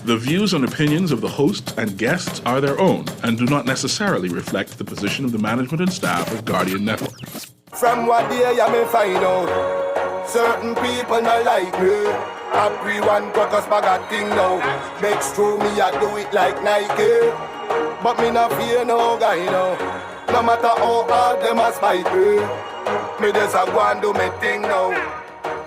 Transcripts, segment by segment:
The views and opinions of the host and guests are their own and do not necessarily reflect the position of the management and staff of Guardian Network. From what day I may find out, certain people not like me. Everyone got us bag a thing now. Makes true me I do it like Nike. But me not fear no guy now. No matter how hard them a spite me just a go and do me thing now.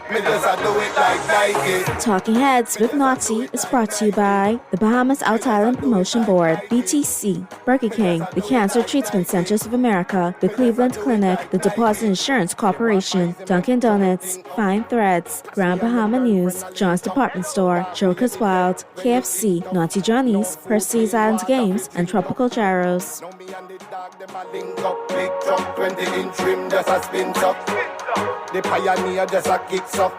Me just a do it like Nike. Talking Heads with Naughty is brought to you by the Bahamas Out Island Promotion Board, BTC, Burger King, the Cancer Treatment Centers of America, the Cleveland Clinic, the Deposit Insurance Corporation, Dunkin' Donuts, Fine Threads, Grand Bahama News, John's Department Store, Joker's Wild, KFC, Naughty Johnny's, Percy's Island Games, and Tropical Gyros. The pioneer just a kicks up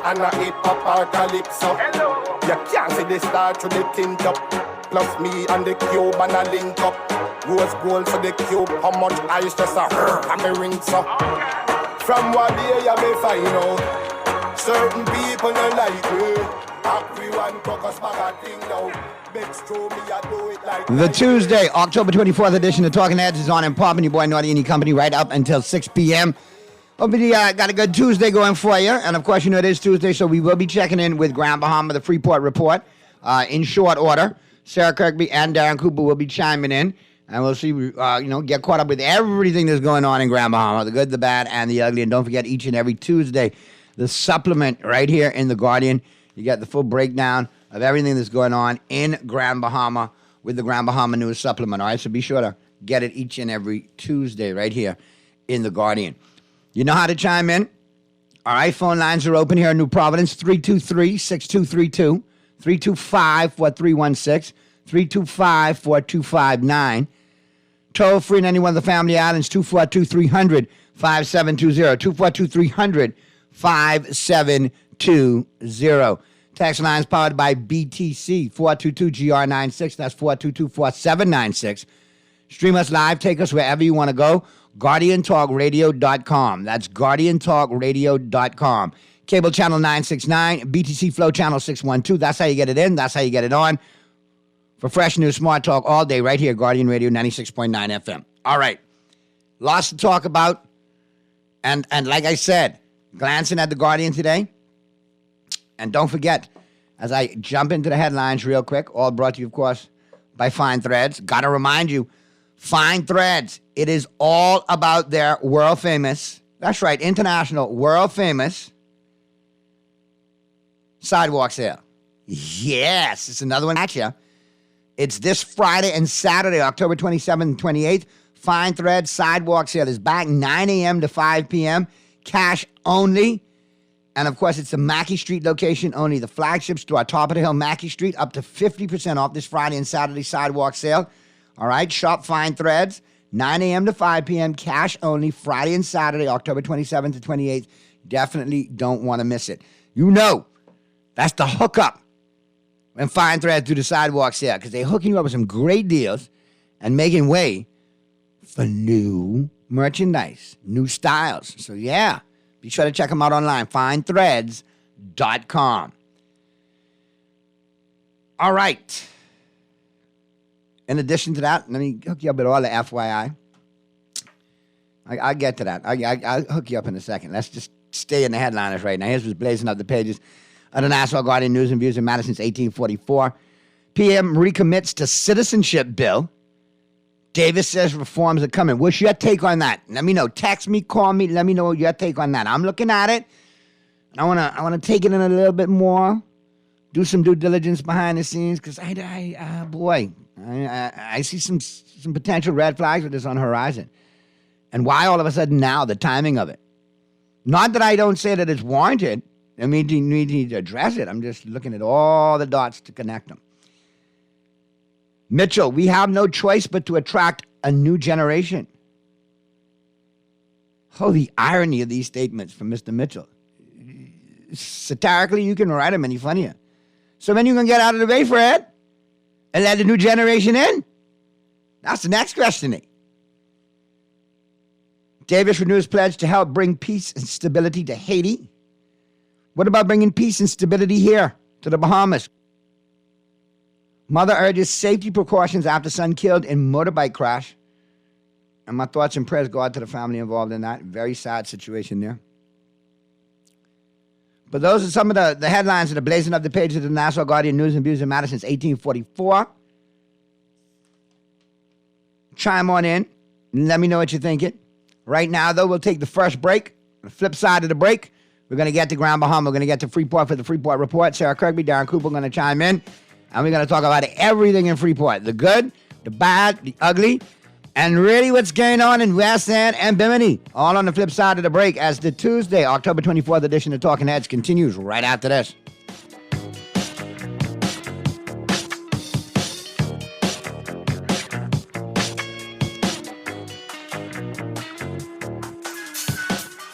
and a hip hop or calypso. You can't see the star through the tint up. Plus me and the cube and a link up. Rose gold for the cube. How much ice just a and me rings up. From what day you may find out, certain people don't like me. Everyone focus back a thing now. The Tuesday, October 24th edition of Talking Heads is on and popping. Your boy Naughty and Company right up until 6 p.m. Hope you got a good Tuesday going for you. And, of course, you know it is Tuesday, so we will be checking in with Grand Bahama, the Freeport Report, in short order. Sarah Kirkby and Darren Cooper will be chiming in. And we'll see, get caught up with everything that's going on in Grand Bahama, the good, the bad, and the ugly. And don't forget, each and every Tuesday, the supplement right here in The Guardian. You get the full breakdown of everything that's going on in Grand Bahama with the Grand Bahama News Supplement. All right, so be sure to get it each and every Tuesday right here in The Guardian. You know how to chime in. All right, phone lines are open here in New Providence, 323-6232, 325-4316, 325-4259. Toll free in any one of the family islands, 242-300-5720, 242-300-5720. Text lines powered by BTC, 422-GR96. That's 422-4796. Stream us live. Take us wherever you want to go. GuardianTalkRadio.com. That's GuardianTalkRadio.com. Cable channel 969, BTC Flow channel 612. That's how you get it in. That's how you get it on. For fresh news, smart talk all day right here, Guardian Radio 96.9 FM. All right. Lots to talk about. And like I said, glancing at The Guardian today. And don't forget, as I jump into the headlines real quick, all brought to you, of course, by Fine Threads. Got to remind you, Fine Threads, it is all about their world-famous, that's right, international, world-famous sidewalk sale. Yes, it's another one at you. It's this Friday and Saturday, October 27th and 28th. Fine Threads sidewalk sale is back 9 a.m. to 5 p.m. Cash only. And, of course, it's the Mackey Street location only. The flagship store, top of the hill, Mackey Street, up to 50% off this Friday and Saturday sidewalk sale. All right, shop Fine Threads, 9 a.m. to 5 p.m., cash only, Friday and Saturday, October 27th to 28th. Definitely don't want to miss it. You know, that's the hookup when Fine Threads do the sidewalk sale, because they're hooking you up with some great deals and making way for new merchandise, new styles. So, yeah. Be sure to check them out online, finethreads.com. All right. In addition to that, let me hook you up with all the FYI. I'll get to that. I'll hook you up in a second. Let's just stay in the headliners right now. Here's what's blazing up the pages of the Nassau Guardian News and Views in Madison since 1844. PM recommits to citizenship bill. Davis says reforms are coming. What's your take on that? Let me know. Text me, call me. Let me know your take on that. I'm looking at it. I wanna take it in a little bit more. Do some due diligence behind the scenes, because I see some potential red flags with this on the horizon. And why all of a sudden now, the timing of it? Not that I don't say that it's warranted. I mean, you need to address it. I'm just looking at all the dots to connect them. Mitchell, we have no choice but to attract a new generation. Oh, the irony of these statements from Mr. Mitchell. Satirically, you can write them any funnier. So when you going to get out of the way, Fred, and let the new generation in? That's the next question. Davis renews pledge to help bring peace and stability to Haiti. What about bringing peace and stability here to the Bahamas? Mother urges safety precautions after son killed in motorbike crash. And my thoughts and prayers go out to the family involved in that. Very sad situation there. But those are some of the headlines that are blazing up the pages of the Nassau Guardian News and Views in Madison since 1844. Chime on in and let me know what you're thinking. Right now, though, we'll take the first break. On the flip side of the break, we're going to get to Grand Bahama. We're going to get to Freeport for the Freeport Report. Sarah Kirkby, Darren Cooper are going to chime in. And we're going to talk about everything in Freeport. The good, the bad, the ugly, and really what's going on in West End and Bimini. All on the flip side of the break as the Tuesday, October 24th edition of Talking Heads continues right after this.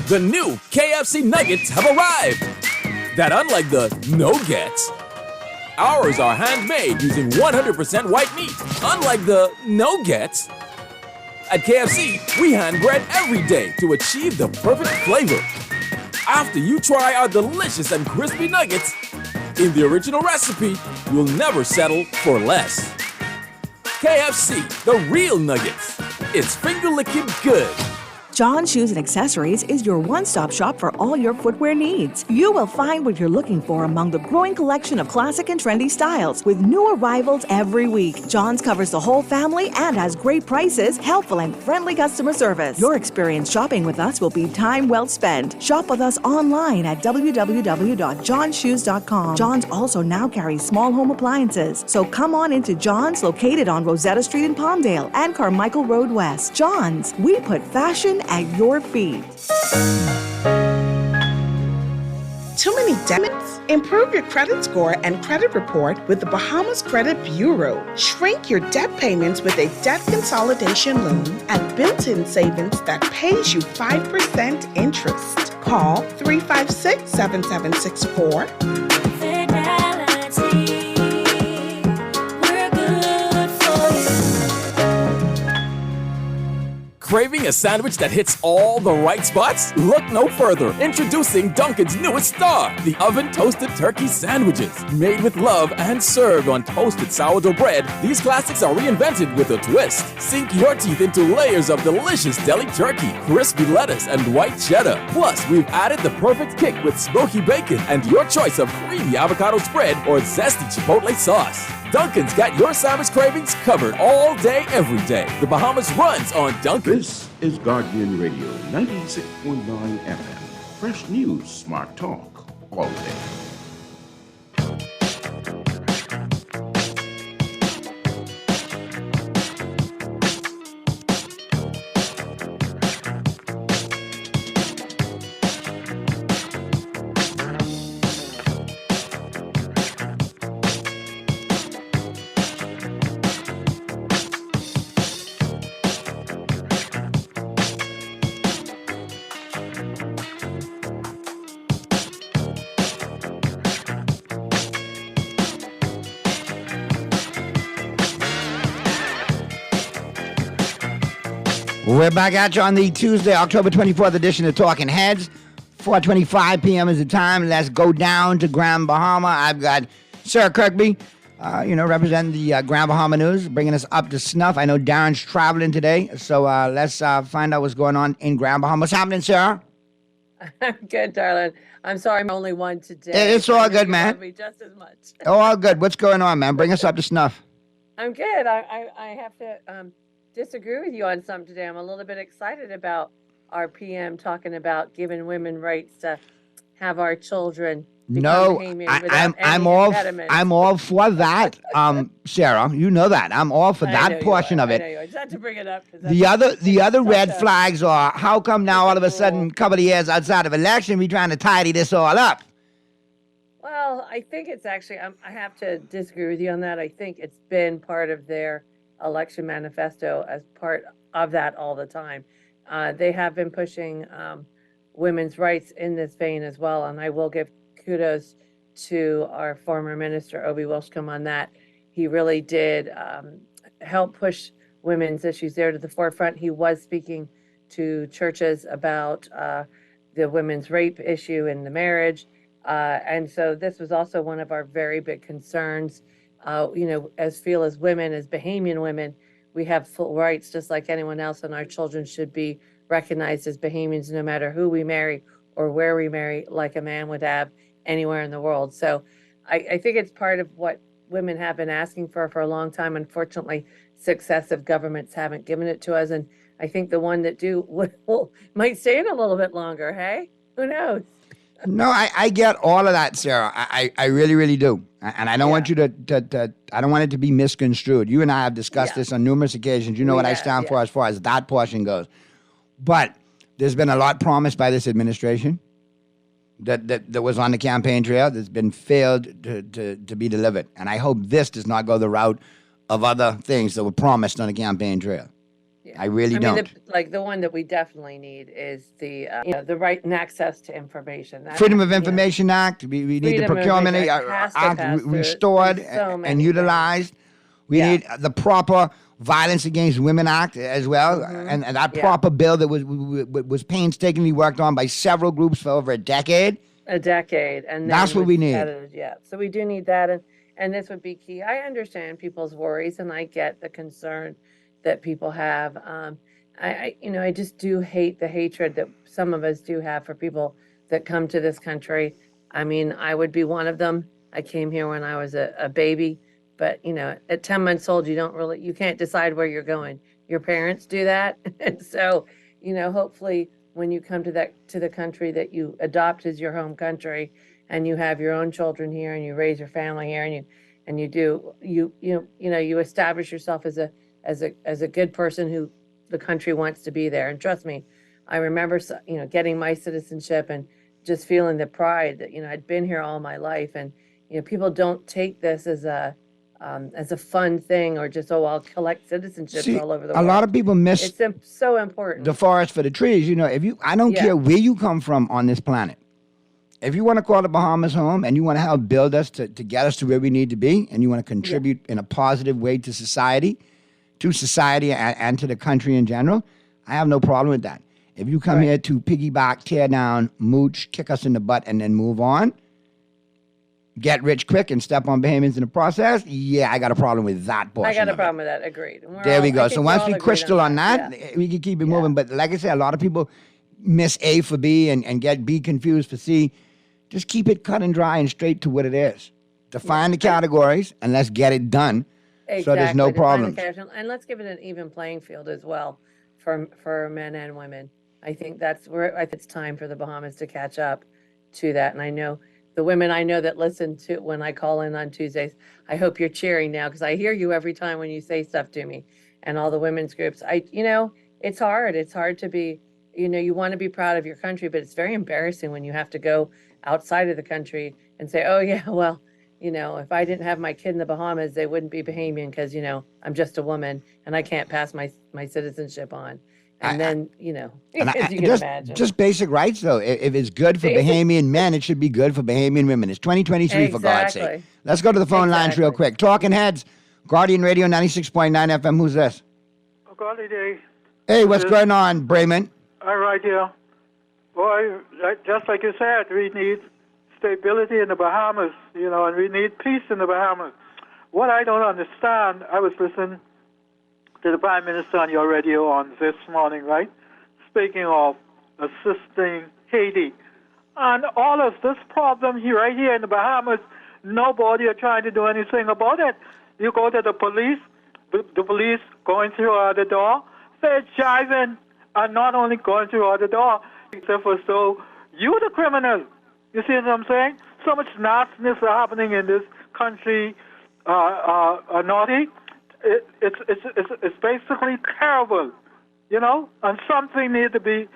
The new KFC Nuggets have arrived. That unlike the no-gets, ours are handmade using 100% white meat. Unlike the no-gets, at KFC, we hand bread every day to achieve the perfect flavor. After you try our delicious and crispy nuggets, in the original recipe, you'll never settle for less. KFC, the real nuggets. It's finger-licking good. John Shoes and Accessories is your one-stop shop for all your footwear needs. You will find what you're looking for among the growing collection of classic and trendy styles with new arrivals every week. John's covers the whole family and has great prices, helpful and friendly customer service. Your experience shopping with us will be time well spent. Shop with us online at www.johnshoes.com. John's also now carries small home appliances. So come on into John's, located on Rosetta Street in Palmdale and Carmichael Road West. John's, we put fashion at your feet. Too many debits? Improve your credit score and credit report with the Bahamas Credit Bureau. Shrink your debt payments with a debt consolidation loan and built-in savings that pays you 5% interest. Call 356-7764. Craving a sandwich that hits all the right spots? Look no further. Introducing Dunkin's newest star, the oven-toasted turkey sandwiches. Made with love and served on toasted sourdough bread, these classics are reinvented with a twist. Sink your teeth into layers of delicious deli turkey, crispy lettuce, and white cheddar. Plus, we've added the perfect kick with smoky bacon and your choice of creamy avocado spread or zesty chipotle sauce. Dunkin's got your sandwich cravings covered all day, every day. The Bahamas runs on Dunkin'. This is Guardian Radio 96.9 FM. Fresh news, smart talk, all day. We're back at you on the Tuesday, October 24th edition of Talking Heads. 4:25 p.m. is the time. Let's go down to Grand Bahama. I've got Sarah Kirkby, representing the Grand Bahama News, bringing us up to snuff. I know Darren's traveling today, so let's find out what's going on in Grand Bahama. What's happening, Sarah? I'm good, darling. I'm sorry I'm only one today. It's all good, man. You love me just as much. All good. What's going on, man? Bring us up to snuff. I'm good. I have to disagree with you on something today. I'm a little bit excited about our PM talking about giving women rights to have our children No, I'm all for that, Sarah. You know that. I'm all for that portion of it. I just had to bring it up. The other red flags are, how come now all of a sudden, a couple of years outside of election, we trying to tidy this all up? Well, I think it's actually, I have to disagree with you on that. I think it's been part of their election manifesto as part of that all the time. They have been pushing women's rights in this vein as well, and I will give kudos to our former minister, Obi Welshcombe, on that. He really did help push women's issues there to the forefront. He was speaking to churches about the women's rape issue in the marriage. And so this was also one of our very big concerns as women, as Bahamian women, we have full rights just like anyone else, and our children should be recognized as Bahamians no matter who we marry or where we marry, like a man would have anywhere in the world. So I think it's part of what women have been asking for a long time. Unfortunately, successive governments haven't given it to us, and I think the one that do might stay in a little bit longer. Hey, who knows? No, I get all of that, Sarah. I really, really do. And I don't want you to I don't want it to be misconstrued. You and I have discussed this on numerous occasions. You know what I stand for as far as that portion goes. But there's been a lot promised by this administration that was on the campaign trail that's been failed to be delivered. And I hope this does not go the route of other things that were promised on the campaign trail. Yeah. I really don't. The one that we definitely need is the right and access to information. Freedom of Information Act. We need the Procurement Act restored and utilized. We need the proper Violence Against Women Act as well, and that proper bill that was painstakingly worked on by several groups for over a decade. And that's what we need. So we do need that, and this would be key. I understand people's worries, and I get the concern that people have. I just do hate the hatred that some of us do have for people that come to this country. I mean, I would be one of them. I came here when I was a baby, but at 10 months old, you can't decide where you're going. Your parents do that. And so, hopefully when you come to the country that you adopt as your home country, and you have your own children here, and you raise your family here, and you establish yourself as a good person who the country wants to be there. And trust me, I remember, getting my citizenship and just feeling the pride that, I'd been here all my life. And, people don't take this as a fun thing, or just, I'll collect citizenships all over the world. A lot of people miss it's so important. The forest for the trees. I don't care where you come from on this planet. If you want to call the Bahamas home and you want to help build us to get us to where we need to be, and you want to contribute in a positive way to society and to the country in general, I have no problem with that. If you come here to piggyback, tear down, mooch, kick us in the butt, and then move on, get rich quick and step on Bahamians in the process, I got a problem with that portion. I got a problem with that. Agreed. There we go. So once we crystal on that, we can keep it moving. But like I said, a lot of people miss A for B and get B confused for C. Just keep it cut and dry and straight to what it is. Define the categories and let's get it done. Exactly. So there's no problems. And let's give it an even playing field as well for men and women. I think it's time for the Bahamas to catch up to that. And I know the women that listen to when I call in on Tuesdays, I hope you're cheering now, because I hear you every time when you say stuff to me, and all the women's groups. It's hard. It's hard to be, you want to be proud of your country, but it's very embarrassing when you have to go outside of the country and say, oh yeah, well, if I didn't have my kid in the Bahamas, they wouldn't be Bahamian because, I'm just a woman and I can't pass my citizenship on. And then, as you can imagine. Just basic rights, though. If it's good for Bahamian men, it should be good for Bahamian women. It's 2023, for God's sake. Let's go to the phone lines real quick. Talking Heads, Guardian Radio 96.9 FM. Who's this? Golly day. Hey, what's going on, Brayman? All right, yeah. Boy, just like you said, we need stability in the Bahamas, and we need peace in the Bahamas. What I don't understand, I was listening to the Prime Minister on your radio on this morning, right? Speaking of assisting Haiti. And all of this problem here, right here in the Bahamas, nobody are trying to do anything about it. You go to the police going through the door, they're jiving, and not only going through the door, except for you the criminal. You see what I'm saying? So much nastiness are happening in this country, naughty. It's basically terrible, and something need to be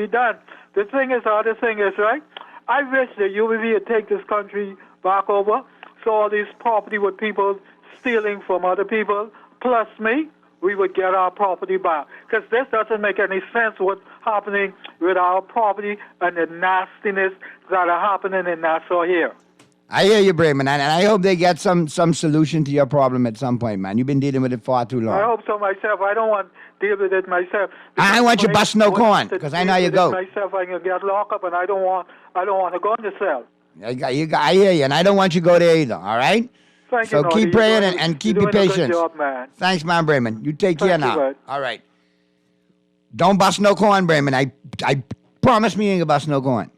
done. The other thing is, right? I wish the UBV would take this country back over, so all these property with people stealing from other people, plus me, we would get our property back. Because this doesn't make any sense what's happening with our property and the nastiness that are happening in Nassau here. I hear you, Brayman, and I hope they get some solution to your problem at some point, man. You've been dealing with it far too long. I hope so myself. I don't want to deal with it myself. I want you bust no corn, because I know you go. Myself, I can get locked up, and I don't want to go in the cell. I hear you, and I don't want you to go there either, all right? thank So you, Marty. keep praying You're doing- and keep you're your doing a patience. Good job, man. Thanks, man, Bremen. You take care Thank you, now. bud. All right. Don't bust no corn, Bremen. I promise me you ain't gonna bust no corn.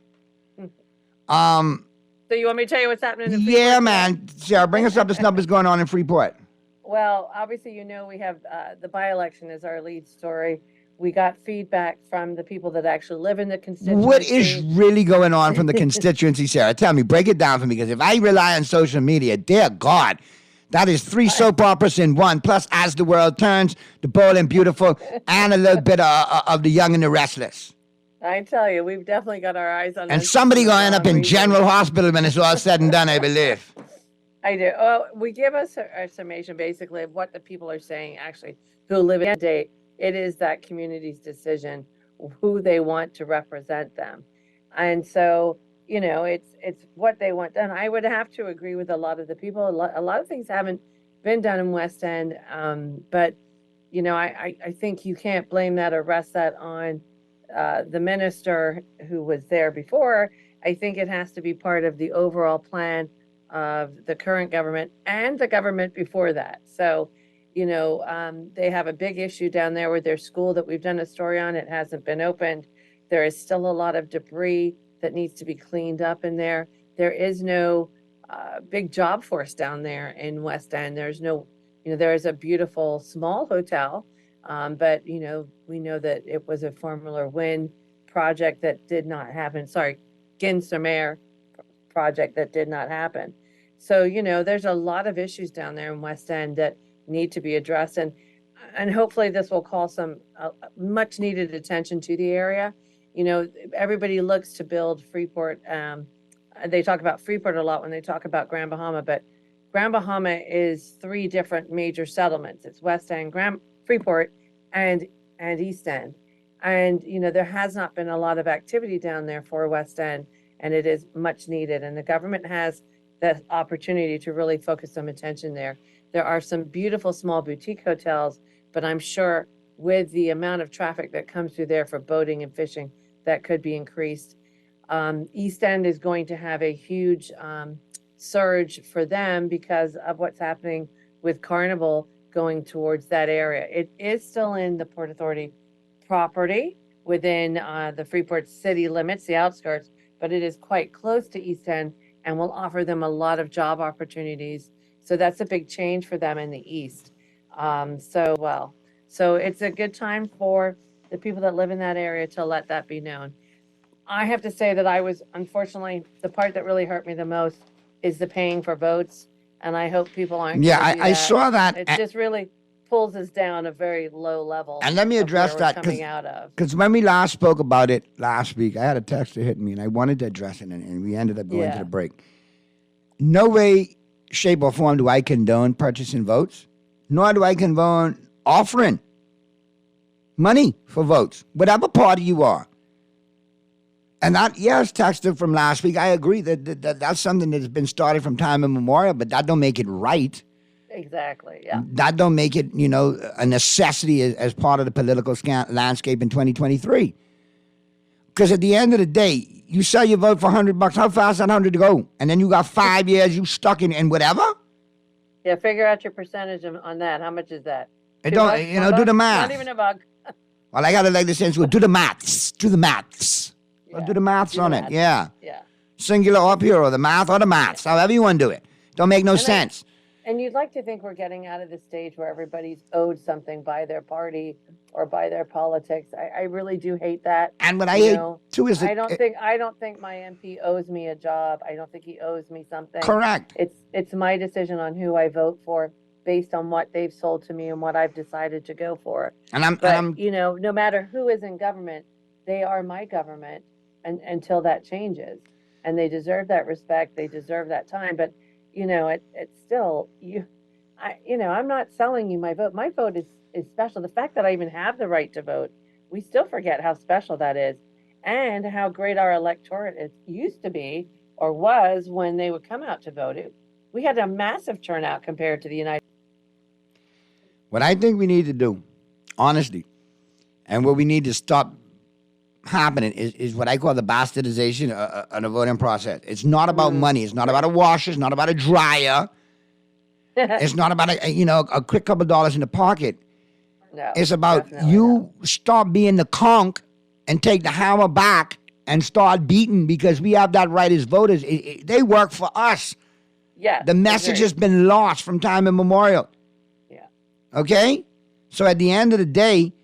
So you want me to tell you what's happening in Freeport? Yeah, man. Sarah, bring us up to snuff what's going on in Freeport. Well, obviously, we have the by-election is our lead story. We got feedback from the people that actually live in the constituency. What is really going on from the constituency, Sarah? Tell me, break it down for me, because if I rely on social media, dear God, that is 3 soap operas in one, plus As the World Turns, The Bold and Beautiful, and a little bit of The Young and the Restless. I tell you, we've definitely got our eyes on. And this somebody for going to end up in reasons. General Hospital when it's all said and done, I believe. I do. Oh, we give us a summation basically of what the people are saying actually who live in the state. It is that community's decision who they want to represent them. And so, it's what they want done. I would have to agree with a lot of the people. A lot of things haven't been done in West End. But, I think you can't blame that or rest that on the minister who was there before. I think it has to be part of the overall plan of the current government and the government before that. So, they have a big issue down there with their school that we've done a story on. It hasn't been opened. There is still a lot of debris that needs to be cleaned up in there. There is no big job force down there in West End. There's no, there is a beautiful small hotel, but, we know that it was a Formula Wind project that did not happen. Sorry, Ginstermere project that did not happen. So, there's a lot of issues down there in West End that need to be addressed. And hopefully this will call some much needed attention to the area. Everybody looks to build Freeport. They talk about Freeport a lot when they talk about Grand Bahama, but Grand Bahama is 3 different major settlements. It's West End, Freeport, and East End. And, there has not been a lot of activity down there for West End, and it is much needed. And the government has the opportunity to really focus some attention there. There are some beautiful small boutique hotels, but I'm sure with the amount of traffic that comes through there for boating and fishing, that could be increased. East End is going to have a huge surge for them because of what's happening with Carnival going towards that area. It is still in the Port Authority property within the Freeport city limits, the outskirts, but it is quite close to East End and will offer them a lot of job opportunities. So that's a big change for them in the East. So it's a good time for the people that live in that area to let that be known. I have to say that I was, unfortunately, the part that really hurt me the most is the paying for votes. And I hope people aren't. Yeah, gonna do I saw that. It just really pulls us down a very low level. And let me of address where we're that, coming out of. because when we last spoke about it last week, I had a text that hit me, and I wanted to address it, and we ended up going to the break. No way, shape, or form do I condone purchasing votes, nor do I condone offering money for votes, whatever party you are. And that, yes, texted from last week, I agree that that's something that's been started from time immemorial, but that don't make it right. Exactly, yeah. That don't make it, a necessity as part of the political landscape in 2023. Because at the end of the day, you sell your vote for $100. How fast that 100 to go? And then you got 5 years, you stuck in whatever? Yeah, figure out your percentage on that. How much is that? It $2 don't, $1? do the math. Not even a buck. Well, I got to like this sense. Do the maths. Do the maths. Yeah, Do the maths do on math. it. Yeah. Yeah. Singular or plural, the math or the maths. However you want to do it. Don't make no And sense. And you'd like to think we're getting out of the stage where everybody's owed something by their party or by their politics. I really do hate that. And what I You hate know, too is I don't think my MP owes me a job. I don't think he owes me something. correct. It's my decision on who I vote for based on what they've sold to me and what I've decided to go for. And I'm No matter who is in government, they are my government until that changes. And they deserve that respect. They deserve that time. But, it's still, I'm not selling you my vote. My vote is special. The fact that I even have the right to vote, we still forget how special that is and how great our electorate used to be or was when they would come out to vote. We had a massive turnout compared to the United States. What I think we need to do, honestly, and what we need to stop happening is what I call the bastardization of the voting process. It's not about money. It's not about a washer. It's not about a dryer. It's not about a quick couple dollars in the pocket. No, It's about definitely you stop being the conch and take the hammer back and start beating, because we have that right as voters. They work for us. Yeah. The message has been lost from time immemorial. Yeah. Okay? So at the end of the day,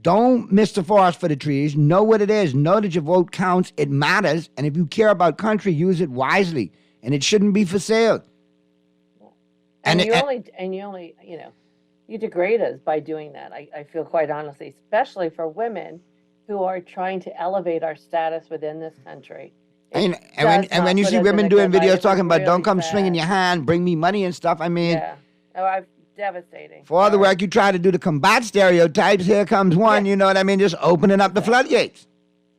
don't miss the forest for the trees. Know what it is. Know that your vote counts. It matters. And if you care about country, use it wisely. And it shouldn't be for sale. And you only, you degrade us by doing that. I feel quite honestly, especially for women who are trying to elevate our status within this country. And when you see women doing videos talking about don't come swinging your hand, bring me money and stuff, Yeah. Oh, devastating. For all the work you try to do to combat stereotypes, here comes one, you know what I mean, just opening up the floodgates.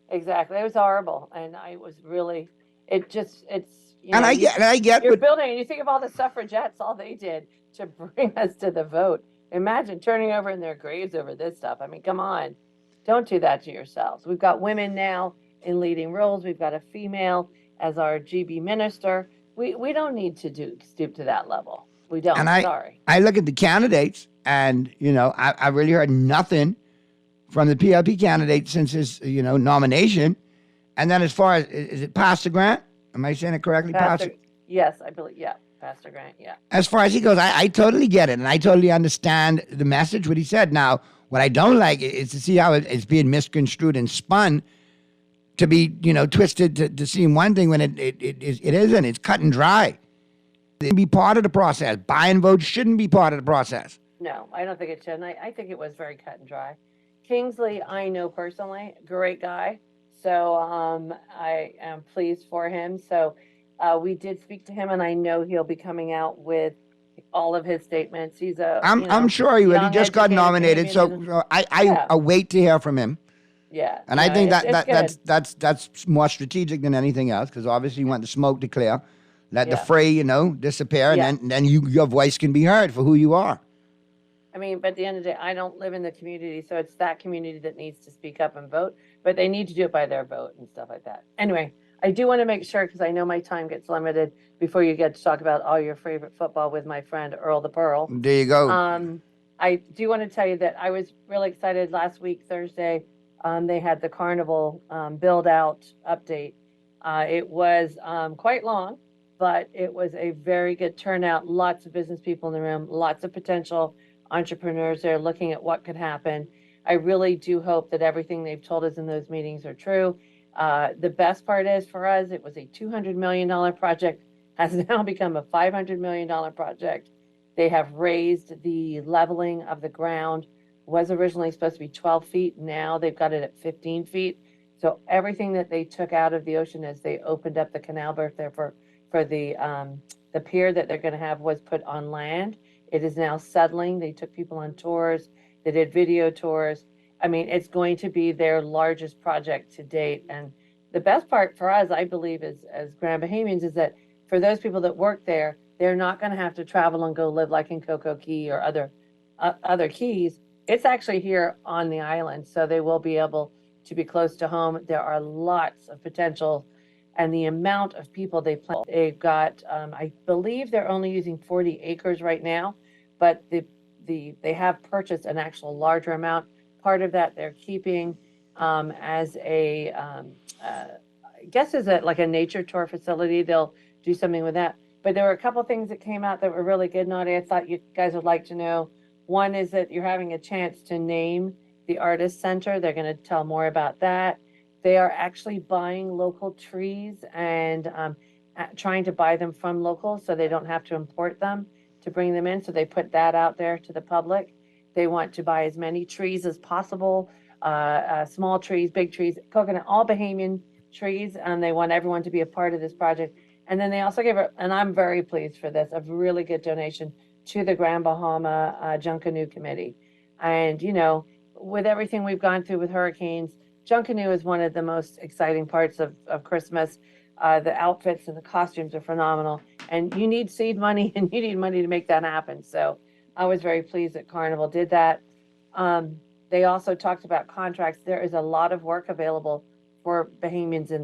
Exactly. It was horrible. And I was really, it's, I get you're what, building, and you think of all the suffragettes, all they did to bring us to the vote. Imagine turning over in their graves over this stuff. I mean, come on. Don't do that to yourselves. We've got women now in leading roles. We've got a female as our GB minister. We don't need to stoop to that level. We don't. and Sorry. I look at the candidates, and, I really heard nothing from the PLP candidate since his, nomination. And then as far as, is it Pastor Grant? Am I saying it correctly? Yes, I believe. Yeah. Pastor Grant. Yeah. As far as he goes, I totally get it, and I totally understand the message, what he said. Now, what I don't like is to see how it's being misconstrued and spun to be, twisted to seem one thing when it isn't. It's cut and dry. It be part of the process. Buying votes shouldn't be part of the process. No, I don't think it should. And I think it was very cut and dry. Kingsley, I know personally, great guy. So I am pleased for him. So we did speak to him, and I know he'll be coming out with all of his statements. He's I'm sure he will. He just got nominated, so I wait to hear from him. Yeah, and I think that's more strategic than anything else, because obviously you want the smoke to clear, let the fray disappear, and then your voice can be heard for who you are. I mean, but at the end of the day, I don't live in the community, so it's that community that needs to speak up and vote. But they need to do it by their vote and stuff like that. Anyway, I do want to make sure, because I know my time gets limited before you get to talk about all your favorite football with my friend Earl the Pearl. There you go. I do want to tell you that I was really excited last week, Thursday. They had the carnival build out update. It was quite long, but it was a very good turnout. Lots of business people in the room, lots of potential entrepreneurs there looking at what could happen. I really do hope that everything they've told us in those meetings are true. The best part is for us, it was a $200 million project, has now become a $500 million project. They have raised the leveling of the ground. Was originally supposed to be 12 feet. Now they've got it at 15 feet. So everything that they took out of the ocean as they opened up the canal berth there for the pier that they're going to have was put on land. It is now settling. They took people on tours. They did video tours. I mean, it's going to be their largest project to date. And the best part for us, I believe, as Grand Bahamians, is that for those people that work there, they're not going to have to travel and go live like in Coco Key or other keys. It's actually here on the island, so they will be able to be close to home. There are lots of potential, and the amount of people they've got, I believe they're only using 40 acres right now, but they have purchased an actual larger amount. Part of that they're keeping as a, I guess is it like a nature tour facility. They'll do something with that. But there were a couple things that came out that were really good, Nadia. I thought you guys would like to know. One is that you're having a chance to name the Artist Center. They're going to tell more about that. They are actually buying local trees and trying to buy them from locals so they don't have to import them to bring them in. So they put that out there to the public. They want to buy as many trees as possible, small trees, big trees, coconut, all Bahamian trees, and they want everyone to be a part of this project. And then they also gave, and I'm very pleased for this, a really good donation to the Grand Bahama Junkanoo Committee. And, with everything we've gone through with hurricanes, Junkanoo is one of the most exciting parts of Christmas. The outfits and the costumes are phenomenal. And you need seed money and you need money to make that happen. So I was very pleased that Carnival did that. They also talked about contracts. There is a lot of work available for Bahamians in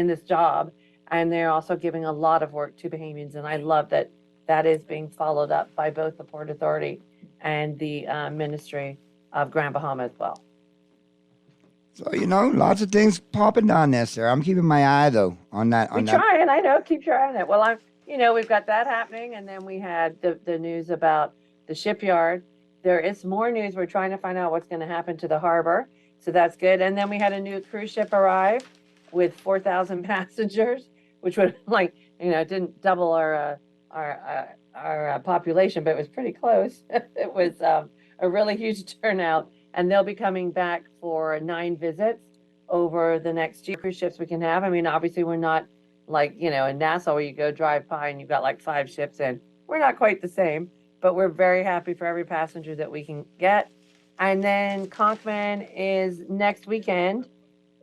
this job. And they're also giving a lot of work to Bahamians. And I love that that is being followed up by both the Port Authority and the Ministry of Grand Bahama as well. So, lots of things popping down there, sir. I'm keeping my eye, though, on that. We're trying, I know, keep your eye on it. Well, we've got that happening, and then we had the news about the shipyard. There is more news. We're trying to find out what's going to happen to the harbor, so that's good. And then we had a new cruise ship arrive with 4,000 passengers, which would didn't double our population, but it was pretty close. It was a really huge turnout, and they'll be coming back for 9 visits over the next year. Cruise ships we can have. I mean, obviously we're not like, in Nassau where you go drive by and you've got like 5 ships in. We're not quite the same, but we're very happy for every passenger that we can get. And then Conchman is next weekend,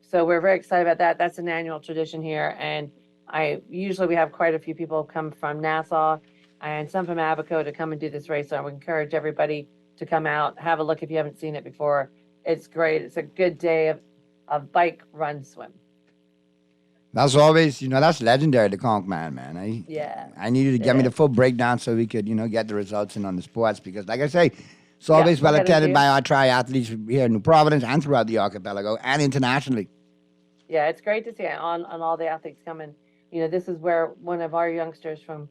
so we're very excited about that. That's an annual tradition here, and we have quite a few people come from Nassau and some from Abaco to come and do this race. So I would encourage everybody to come out, have a look if you haven't seen it before. It's great. It's a good day of bike, run, swim. That's always, that's legendary, the Conchman, man. I need you to get me the full breakdown so we could, get the results in on the sports, because, like I say, it's always well attended by our triathletes here in New Providence and throughout the archipelago and internationally. Yeah, it's great to see on all the athletes coming. This is where one of our youngsters from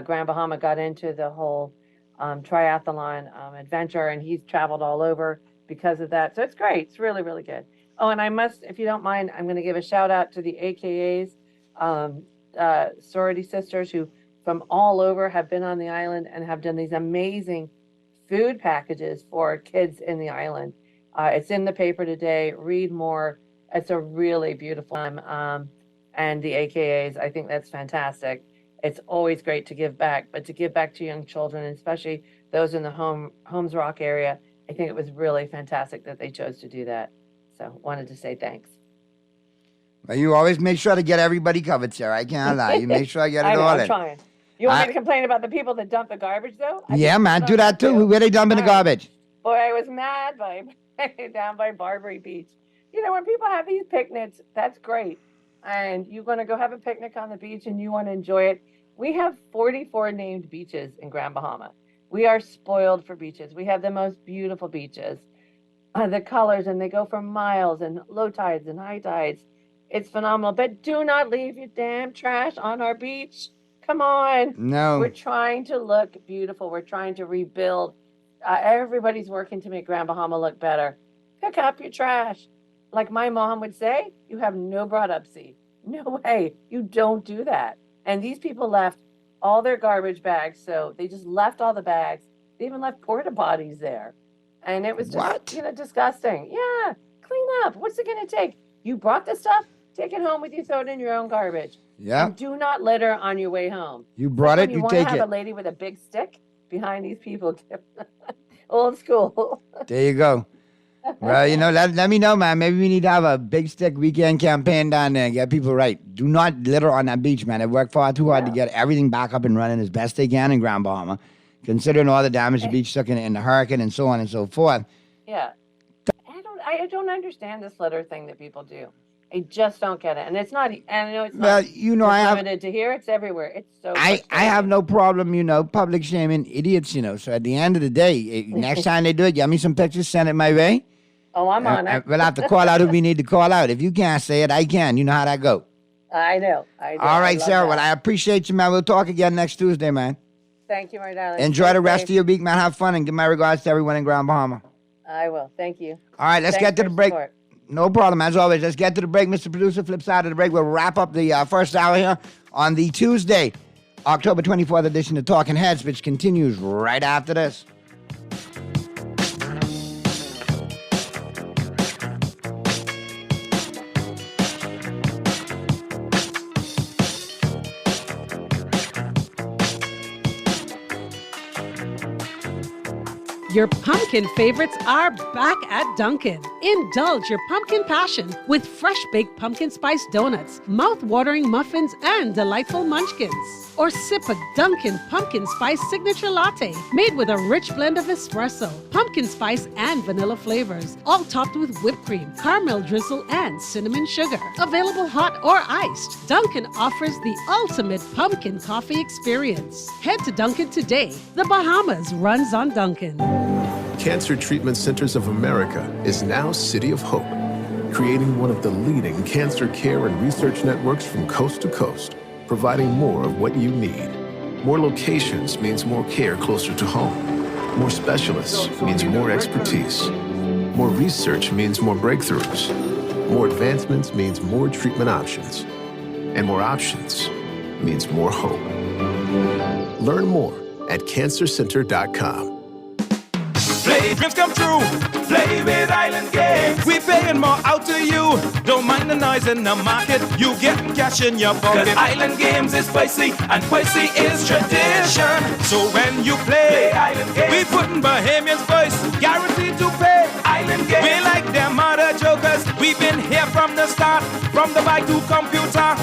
Grand Bahama got into the whole triathlon adventure, and he's traveled all over because of that. So it's great. It's really, really good. Oh, and I must, if you don't mind, I'm going to give a shout out to the AKA's sorority sisters who from all over have been on the island and have done these amazing food packages for kids in the island. It's in the paper today. Read more. It's a really beautiful time. And the AKAs, I think that's fantastic. It's always great to give back, but to give back to young children, especially those in the Holmes Rock area, I think it was really fantastic that they chose to do that. So wanted to say thanks. Well, you always make sure to get everybody covered, Sarah. I can't lie. You make sure I get it all in. I'm trying. You want me to complain about the people that dump the garbage, though? Yeah, man, do that too. Where they dumping the garbage? Boy, I was mad down by Barbary Beach. When people have these picnics, that's great. And you're going to go have a picnic on the beach and you want to enjoy it. We have 44 named beaches in Grand Bahama. We are spoiled for beaches. We have the most beautiful beaches. The colors, and they go for miles, and low tides and high tides. It's phenomenal. But do not leave your damn trash on our beach. Come on. No. We're trying to look beautiful. We're trying to rebuild. Everybody's working to make Grand Bahama look better. Pick up your trash. Like my mom would say, you have no brought up seat. No way. You don't do that. And these people left all their garbage bags. So they just left all the bags. They even left porta potties there. And it was just, disgusting. Yeah. Clean up. What's it going to take? You brought the stuff. Take it home with you. Throw it in your own garbage. Yeah. And do not litter on your way home. You brought it, you take it. You want to have a lady with a big stick behind these people. Old school. There you go. Well, let me know, man. Maybe we need to have a big stick weekend campaign down there and get people right. Do not litter on that beach, man. They work far too hard to get everything back up and running as best they can in Grand Bahama, considering all the damage the beach took in the hurricane and so on and so forth. Yeah. I don't understand this litter thing that people do. I just don't get it. And it's not, and I know it's not limited to here. It's everywhere. It's so I have no problem, public shaming idiots, So at the end of the day, next time they do it, get me some pictures, send it my way. Oh, I'm on it. We'll have to call out who we need to call out. If you can't say it, I can. You know how that go. I know. All right, Sarah. Well, I appreciate you, man. We'll talk again next Tuesday, man. Thank you, my darling. Enjoy the rest of your week, man. Have fun and give my regards to everyone in Grand Bahama. I will. Thank you. All right, let's get to the break. Support. No problem, as always. Let's get to the break, Mr. Producer. Flip side of the break. We'll wrap up the first hour here on the Tuesday, October 24th edition of Talking Heads, which continues right after this. Your pumpkin favorites are back at Dunkin'. Indulge your pumpkin passion with fresh baked pumpkin spice donuts, mouth-watering muffins, and delightful munchkins. Or sip a Dunkin' Pumpkin Spice Signature Latte made with a rich blend of espresso, pumpkin spice, and vanilla flavors, all topped with whipped cream, caramel drizzle, and cinnamon sugar. Available hot or iced, Dunkin' offers the ultimate pumpkin coffee experience. Head to Dunkin' today. The Bahamas runs on Dunkin'. Cancer Treatment Centers of America is now City of Hope, creating one of the leading cancer care and research networks from coast to coast, providing more of what you need. More locations means more care closer to home. More specialists means more expertise. More research means more breakthroughs. More advancements means more treatment options. And more options means more hope. Learn more at cancercenter.com. Play dreams come true. Play with Island Games. We paying more out to you. Don't mind the noise in the market. You getting cash in your pocket. 'Cause Island Games is spicy and spicy is tradition. So when you play Island Games, we putting Bahamians first. Guaranteed to pay. Island Games. We like them other jokers. We've been here from the start. From the bike to computer.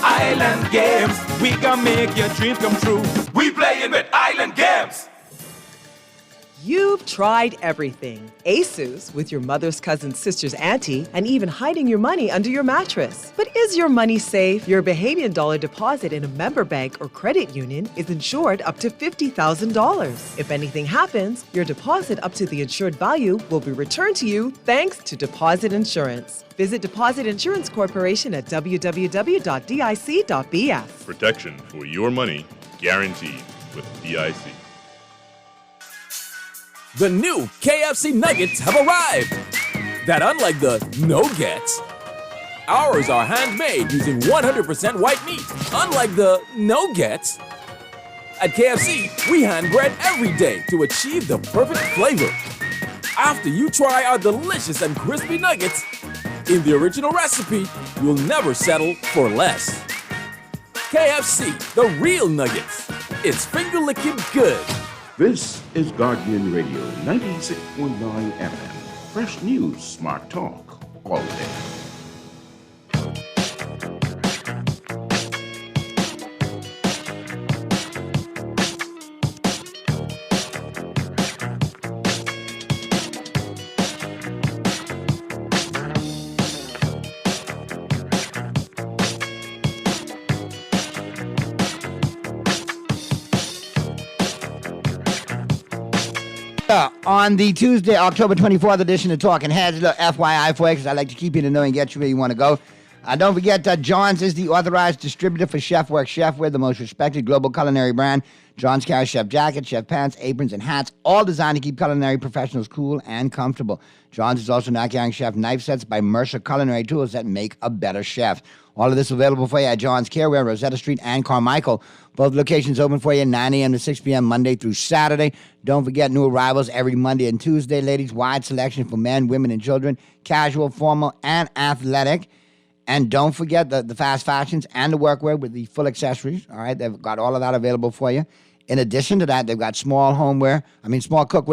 Island Games. We can make your dreams come true. We playing with Island Games. You've tried everything. ASUS with your mother's cousin's sister's auntie, and even hiding your money under your mattress. But is your money safe? Your Bahamian dollar deposit in a member bank or credit union is insured up to $50,000. If anything happens, your deposit up to the insured value will be returned to you thanks to Deposit Insurance. Visit Deposit Insurance Corporation at www.dic.bs. Protection for your money guaranteed with DIC. The new KFC nuggets have arrived. That unlike the no-gets, ours are handmade using 100% white meat. Unlike the no-gets, at KFC, we hand bread every day to achieve the perfect flavor. After you try our delicious and crispy nuggets, in the original recipe, you'll never settle for less. KFC, the real nuggets. It's finger-licking good. This is Guardian Radio 96.9 FM. Fresh news, smart talk, all day. On the Tuesday, October 24th edition of Talking Heads, look, FYI for you, because I like to keep you in the know and get you where you want to go. Don't forget, John's is the authorized distributor for Chefwork. Chefware, the most respected global culinary brand. John's carries chef jackets, chef pants, aprons, and hats, all designed to keep culinary professionals cool and comfortable. John's is also now carrying chef knife sets by Mercer Culinary Tools that make a better chef. All of this available for you at John's Careware, Rosetta Street, and Carmichael. Both locations open for you 9 a.m. to 6 p.m. Monday through Saturday. Don't forget new arrivals every Monday and Tuesday, ladies. Wide selection for men, women, and children. Casual, formal, and athletic. And don't forget the fast fashions and the workwear with the full accessories. All right, they've got all of that available for you. In addition to that, they've got small cookware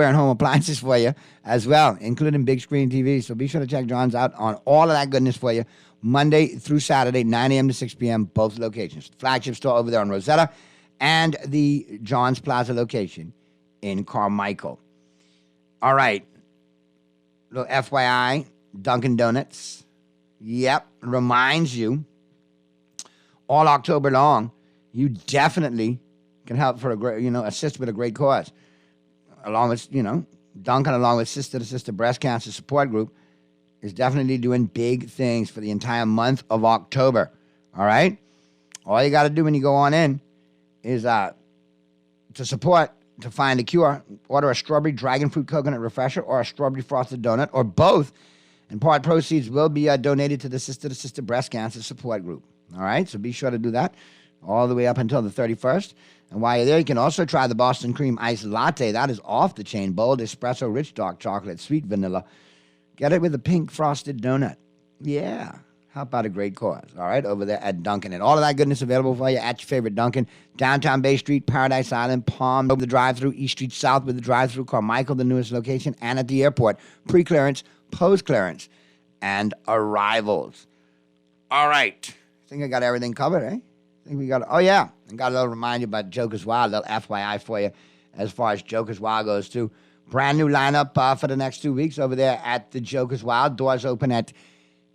and home appliances for you as well, including big screen TVs. So be sure to check John's out on all of that goodness for you. Monday through Saturday, 9 a.m. to 6 p.m., both locations. Flagship store over there on Rosetta and the John's Plaza location in Carmichael. All right. Little FYI, Dunkin' Donuts. Yep, reminds you, all October long, you definitely can help for a great, assist with a great cause. Along with, Dunkin', along with Sister to Sister Breast Cancer Support Group, is definitely doing big things for the entire month of October. All right? All you got to do when you go on in is to support, to find a cure, order a strawberry dragon fruit coconut refresher or a strawberry frosted donut or both, and part proceeds will be donated to the Sister to Sister Breast Cancer Support Group. All right? So be sure to do that all the way up until the 31st. And while you're there, you can also try the Boston Cream Ice Latte. That is off the chain. Bold espresso, rich dark chocolate, sweet vanilla. Get it with a pink frosted donut. Yeah. How about a great cause, all right, over there at Dunkin'. And all of that goodness available for you at your favorite Dunkin'. Downtown Bay Street, Paradise Island, Palm, over the drive-thru, East Street South with the drive-thru, Carmichael, the newest location, and at the airport. Pre-clearance, post-clearance, and arrivals. All right. I think I got everything covered, eh? I think we got, oh, yeah. I got a little reminder about Joker's Wild, a little FYI for you as far as Joker's Wild goes, too. Brand new lineup for the next 2 weeks over there at the Joker's Wild. Doors open at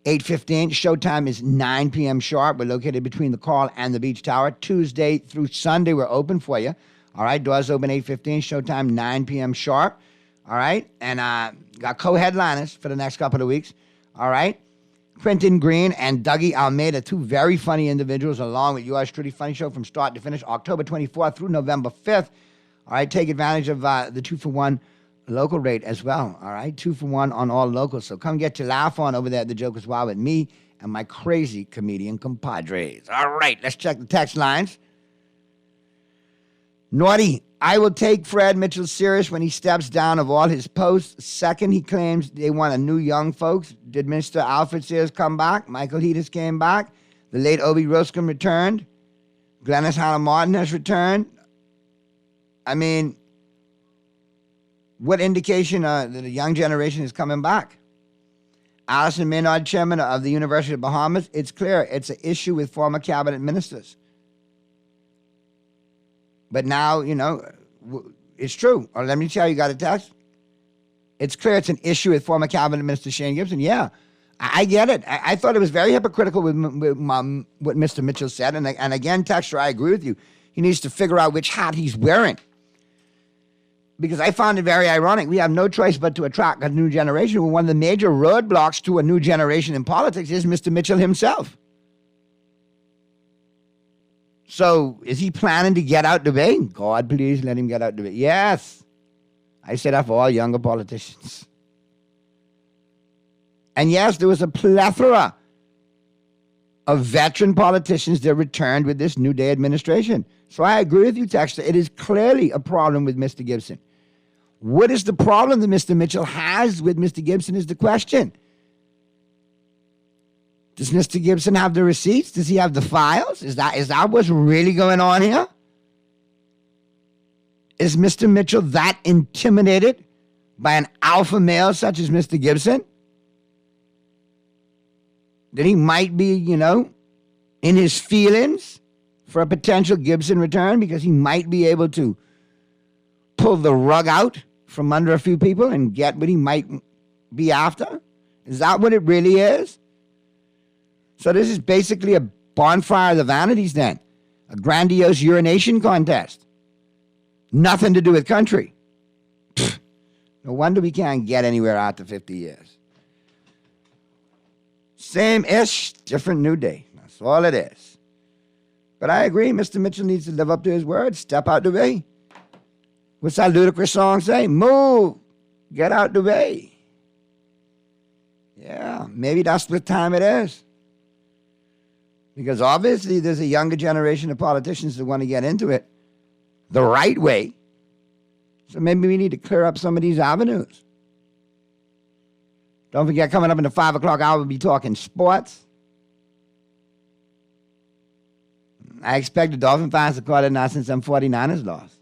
8:15. Showtime is 9 p.m. sharp. We're located between the Carl and the Beach Tower. Tuesday through Sunday, we're open for you. All right, doors open 8:15. Showtime 9 p.m. sharp. All right, and got co-headliners for the next couple of weeks. All right, Quentin Green and Dougie Almeida, two very funny individuals, along with yours truly. Funny show from start to finish, October 24th through November 5th. All right, take advantage of the 2-for-1 local rate as well, all right? 2-for-1 on all locals. So come get your laugh on over there at the Joker's Wild with me and my crazy comedian compadres. All right, let's check the text lines. Naughty, I will take Fred Mitchell serious when he steps down of all his posts. Second, he claims they want a new young folks. Did Mr. Alfred Sears come back? Michael Heatis came back. The late Obi Roscom returned. Glennis Hannah Martin has returned. I mean, what indication that the young generation is coming back? Allison Maynard, chairman of the University of Bahamas, it's clear it's an issue with former cabinet ministers. But now, you know, it's true. Or let me tell you, got a text? It's clear it's an issue with former cabinet minister Shane Gibson. Yeah, I get it. I thought it was very hypocritical with what Mr. Mitchell said. And again, Texter, I agree with you. He needs to figure out which hat he's wearing. Because I found it very ironic. We have no choice but to attract a new generation. One of the major roadblocks to a new generation in politics is Mr. Mitchell himself. So is he planning to get out the way? God, please let him get out the way. Yes. I say that for all younger politicians. And yes, there was a plethora of veteran politicians that returned with this New Day administration. So I agree with you, Texter. It is clearly a problem with Mr. Gibson. What is the problem that Mr. Mitchell has with Mr. Gibson is the question. Does Mr. Gibson have the receipts? Does he have the files? Is that what's really going on here? Is Mr. Mitchell that intimidated by an alpha male such as Mr. Gibson? That he might be, you know, in his feelings for a potential Gibson return because he might be able to pull the rug out from under a few people and get what he might be after? Is that what it really is? So this is basically a bonfire of the vanities then. A grandiose urination contest. Nothing to do with country. Pfft. No wonder we can't get anywhere after 50 years. Same-ish, different New Day. That's all it is. But I agree, Mr. Mitchell needs to live up to his word. Step out the way. What's that ludicrous song say? Move. Get out the way. Yeah, maybe that's what time it is. Because obviously there's a younger generation of politicians that want to get into it the right way. So maybe we need to clear up some of these avenues. Don't forget, coming up in the 5 o'clock hour, we'll be talking sports. I expect the Dolphin fans to call it now since some 49ers lost.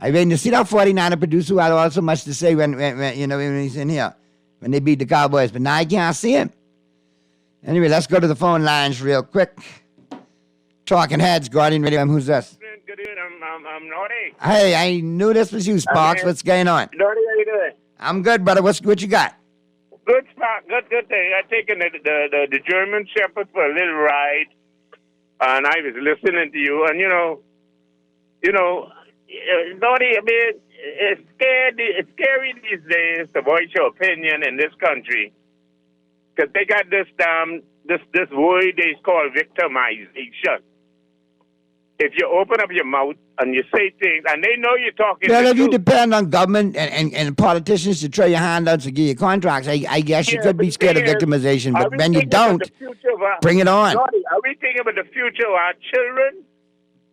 I mean, to see that 49er producer who had all so much to say when he's in here, when they beat the Cowboys, but now I can't see him. Anyway, let's go to the phone lines real quick. Talking Heads, Guardian Radio. Who's this? Good. I'm Naughty. Hey, I knew this was you, Sparks. What's going on? Naughty, how you doing? I'm good, brother. What you got? Good, Spark. Good thing. I taken the German Shepherd for a little ride, and I was listening to you, and you know, Naughty. I mean, it's scary these days to voice your opinion in this country. Because they got this word they call victimization. If you open up your mouth and you say things, and they know you're talking well, the if you truth. depend on government and politicians to throw your handouts and give you contracts, I guess you could be scared of victimization. But when you don't, bring it on. Are we thinking about the future of our children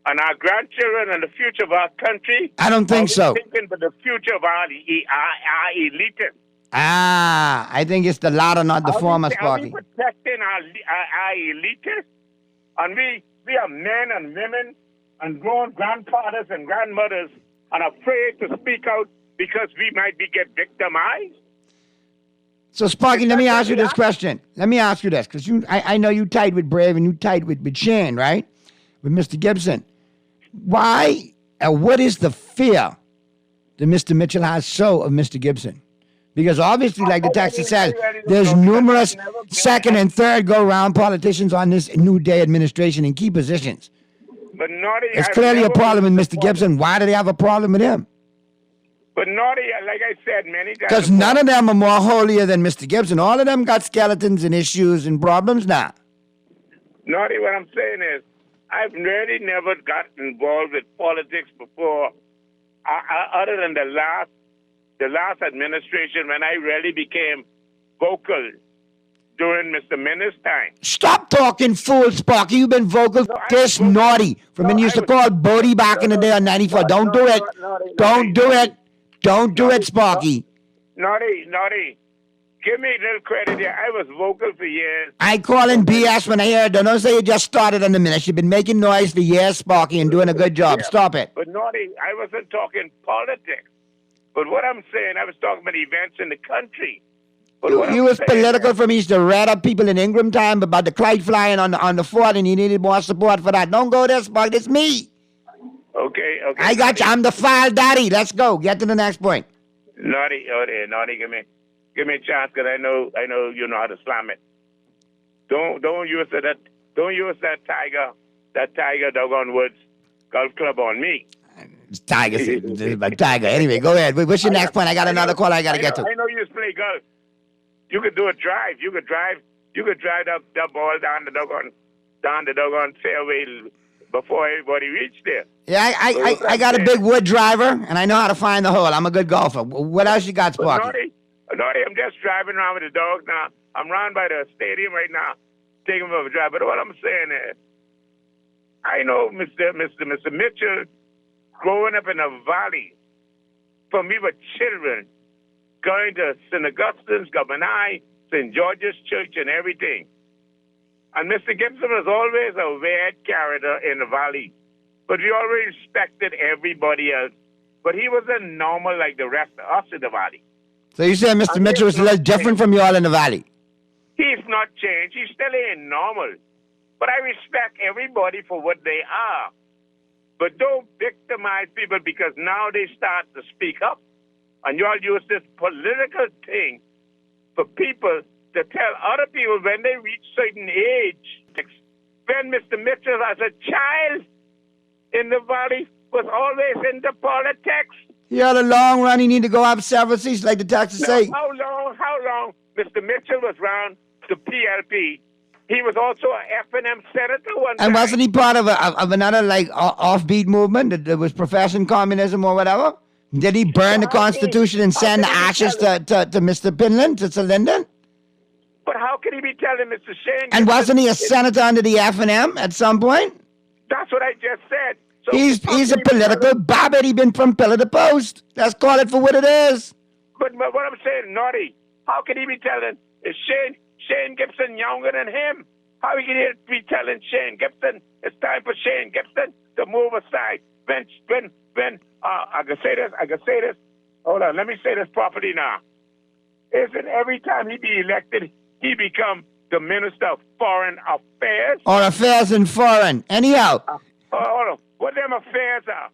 and our grandchildren and the future of our country? I don't think so. Are we thinking about the future of our elite? I think it's the latter, not the former, Are Sparky. we protecting our elitists? And we are men and women and grown grandfathers and grandmothers and afraid to speak out because we might get victimized? So, Sparky, let me ask you this question. Let me ask you this, because I know you tight with Brave and you tight with Shane, right? With Mr. Gibson. Why, what is the fear that Mr. Mitchell has so of Mr. Gibson? Because obviously, like the text says, there's numerous second and third go-round politicians on this New Day administration in key positions. But Naughty, It's clearly a problem with Mr. Gibson. Why do they have a problem with him? But Naughty, like I said many times. Because none of them are more holier than Mr. Gibson. All of them got skeletons and issues and problems now. Naughty, what I'm saying is, I've really never got involved with politics before, other than the last administration when I really became vocal during Mr. Minna's time. Stop talking fool, Sparky. You've been vocal this naughty from when you used to call Bodie back in the day on 94. Don't do it. Don't do it. Don't do it, Sparky. Naughty. Give me a little credit here. I was vocal for years. I call in BS when I hear it. Don't say you just started on the minute. You've been making noise for years, Sparky, and doing a good job. Stop it. But Naughty, I wasn't talking politics. But what I'm saying, I was talking about events in the country. You was political from East to red up people in Ingram time about the kite flying on the fort, and you needed more support for that. Don't go there, Sparky. It's me. Okay. I got you. I'm the file daddy. Let's go. Get to the next point. Naughty, give me a chance, because I know you know how to slam it. Don't use that Tiger Doggone Woods golf club on me. Tiger. Anyway, go ahead. What's your next point? I got another call I got to get to. I know you used to play golf. You could do a drive. You could drive that ball down the doggone fairway before everybody reached there. Yeah, I got a big wood driver, and I know how to find the hole. I'm a good golfer. What else you got, Sparky? Naughty, I'm just driving around with the dog now. I'm around by the stadium right now, taking him for a drive. But what I'm saying is, I know Mr. Mitchell, growing up in the valley, from we were children, going to St. Augustine's, Gabonai, St. George's Church, and everything. And Mr. Gibson was always a weird character in the valley. But we always respected everybody else. But he wasn't normal like the rest of us in the valley. So you say Mr. Mitchell was a little different from you all in the valley? He's not changed. He still ain't normal. But I respect everybody for what they are. But don't victimize people because now they start to speak up. And y'all use this political thing for people to tell other people when they reach certain age. When Mr. Mitchell as a child in the valley was always into politics. He had a long run. He need to go up several seats like the taxes say. How long Mr. Mitchell was around the PLP? He was also an F&M senator one time. And wasn't he part of another like offbeat movement that was professing communism or whatever? Did he burn the Constitution and send the ashes to Mr. Pinland, to Sir Lyndon? But how can he be telling Mr. Shane? And wasn't he a senator under the F&M at some point? That's what I just said. So he's a political bobbit. He's been from pillar to post. Let's call it for what it is. But what I'm saying, Naughty, how can he be telling? Is Shane Gibson younger than him? How can he be telling Shane Gibson it's time for Shane Gibson to move aside? When I can say this. Hold on, let me say this properly now. Isn't every time he be elected, he become the Minister of Foreign Affairs? Or affairs and foreign. Anyhow. Hold on. What them affairs are?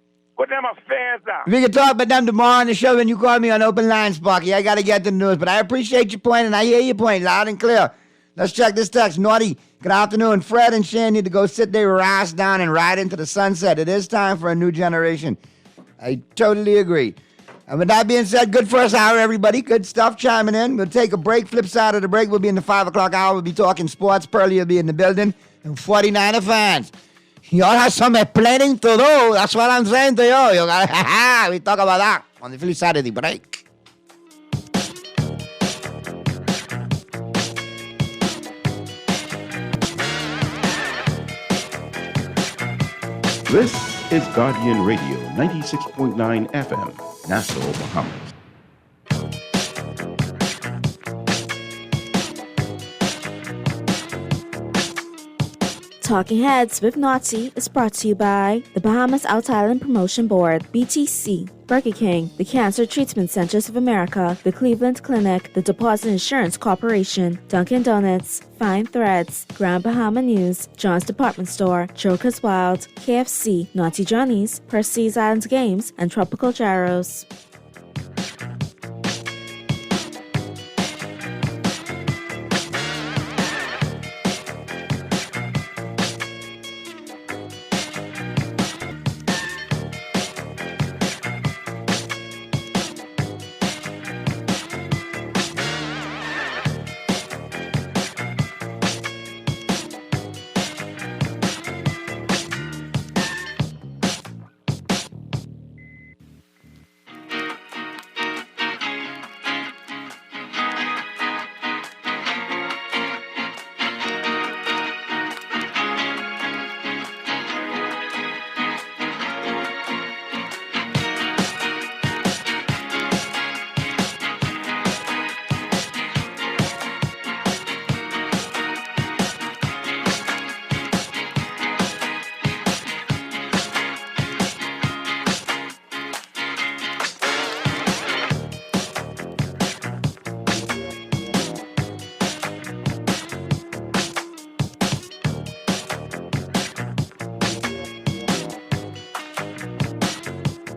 We can talk about them tomorrow on the show when you call me on open line, Sparky. I got to get to the news, but I appreciate your point, and I hear your point loud and clear. Let's check this text. Naughty, good afternoon. Fred and Shane need to go sit their ass down and ride into the sunset. It is time for a new generation. I totally agree. And with that being said, good first hour, everybody. Good stuff chiming in. We'll take a break. Flip side of the break, we'll be in the 5 o'clock hour. We'll be talking sports. Pearlie will be in the building. And 49er fans. Y'all have some planning to do. That's what I'm saying to you. You gotta, we talk about that on the flip side of the break. This is Guardian Radio, 96.9 FM, Nassau, Bahamas. Talking Heads with Naughty is brought to you by the Bahamas Out Island Promotion Board, BTC, Burger King, the Cancer Treatment Centers of America, the Cleveland Clinic, the Deposit Insurance Corporation, Dunkin' Donuts, Fine Threads, Grand Bahama News, John's Department Store, Joker's Wild, KFC, Naughty Johnny's, Percy's Island Games, and Tropical Gyros.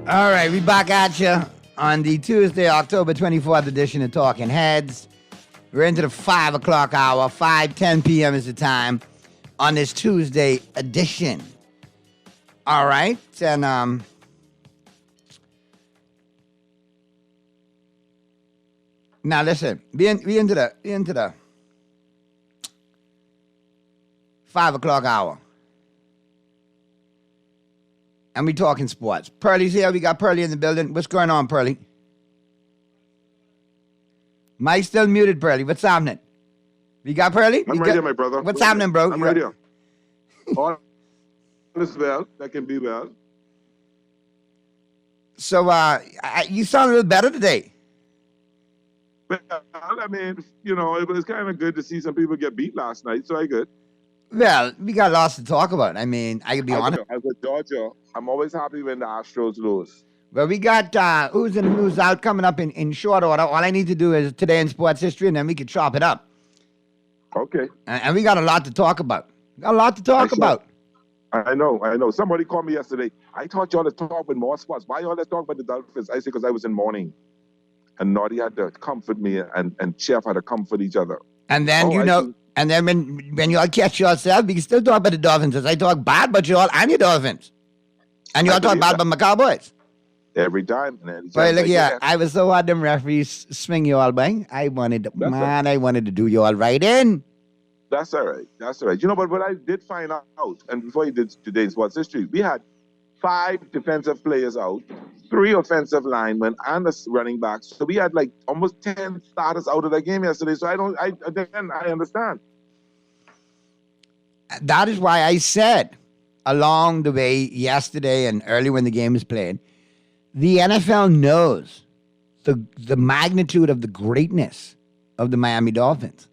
All right, we back at you on the Tuesday, October 24th edition of Talking Heads. We're into the 5 o'clock hour. 5:10 p.m. is the time on this Tuesday edition. All right, and now listen, we into the 5 o'clock hour. And we talking sports. Pearly's here. We got Pearly in the building. What's going on, Pearly? Mike's still muted, Pearly. What's happening? We got Pearly? I'm right here, my brother. What's happening, bro? I'm right here. All is well. That can be well. So, you sound a little better today. Well, I mean, you know, it was kind of good to see some people get beat last night, so I good. Well, we got lots to talk about. I mean, I can be honest. As a Dodger, I'm always happy when the Astros lose. Well, we got who's in the news out coming up in short order. All I need to do is today in sports history, and then we can chop it up. Okay. And we got a lot to talk about. I know. Somebody called me yesterday. I thought y'all had talk with more sports. Why y'all let's talk about the Dolphins? I said because I was in mourning. And Naughty had to comfort me, and Chef had to comfort each other. And then, and then when y'all catch yourself, we can still talk about the Dolphins. As I talk bad about y'all and your Dolphins. And y'all talk bad about my Cowboys. Every time. Well, look, I was so hard them referees swing you all, bang. I wanted to do you all right in. That's all right. You know, but what I did find out, and before you did today's sports history, we had 5 defensive players out, 3 offensive linemen, and a running back. So we had like almost 10 starters out of the game yesterday. So I understand. That is why I said along the way yesterday and early when the game was played, the NFL knows the magnitude of the greatness of the Miami Dolphins.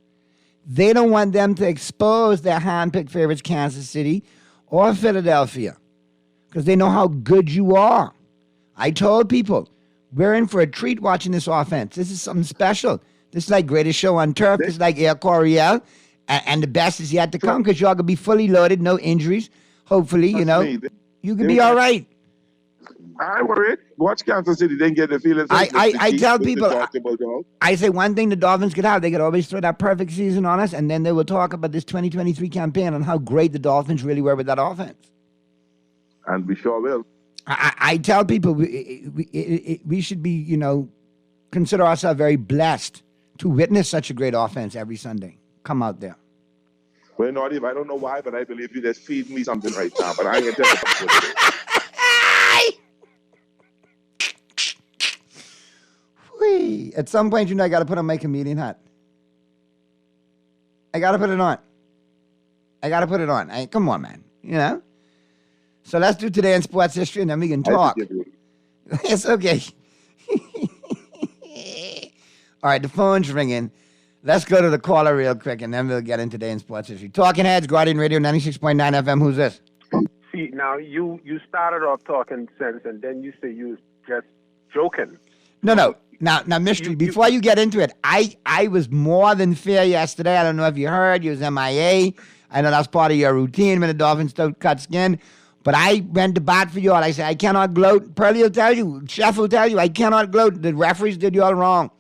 They don't want them to expose their hand-picked favorites, Kansas City or Philadelphia, because they know how good you are. I told people, we're in for a treat watching this offense. This is something special. This is like greatest show on turf. This is like Air Coryell. And the best is yet to come because y'all going to be fully loaded, no injuries. Hopefully, you can be all right. I ain't worried. Watch Kansas City. They get the feeling. I tell people, I say one thing the Dolphins could have, they could always throw that perfect season on us, and then they will talk about this 2023 campaign and how great the Dolphins really were with that offense. And we sure will. I tell people we should be, consider ourselves very blessed to witness such a great offense every Sunday. Come out there. Well, Naughty, I don't know why, but I believe you just feed me something right now. But I ain't gonna tell you. At some point, I got to put on my comedian hat. I got to put it on. Come on, man. So let's do today in sports history, and then we can talk. It's okay. All right, the phone's ringing. Let's go to the caller real quick, and then we'll get into Today in Sports History. Talking Heads, Guardian Radio 96.9 FM. Who's this? See, now you started off talking sense, and then you say you was just joking. No. Now, Mystery, before you get into it, I was more than fair yesterday. I don't know if you heard. You was MIA. I know that's part of your routine when the Dolphins don't cut skin. But I went to bat for you all. I said, I cannot gloat. Pearlie will tell you. Chef will tell you. I cannot gloat. The referees did you all wrong.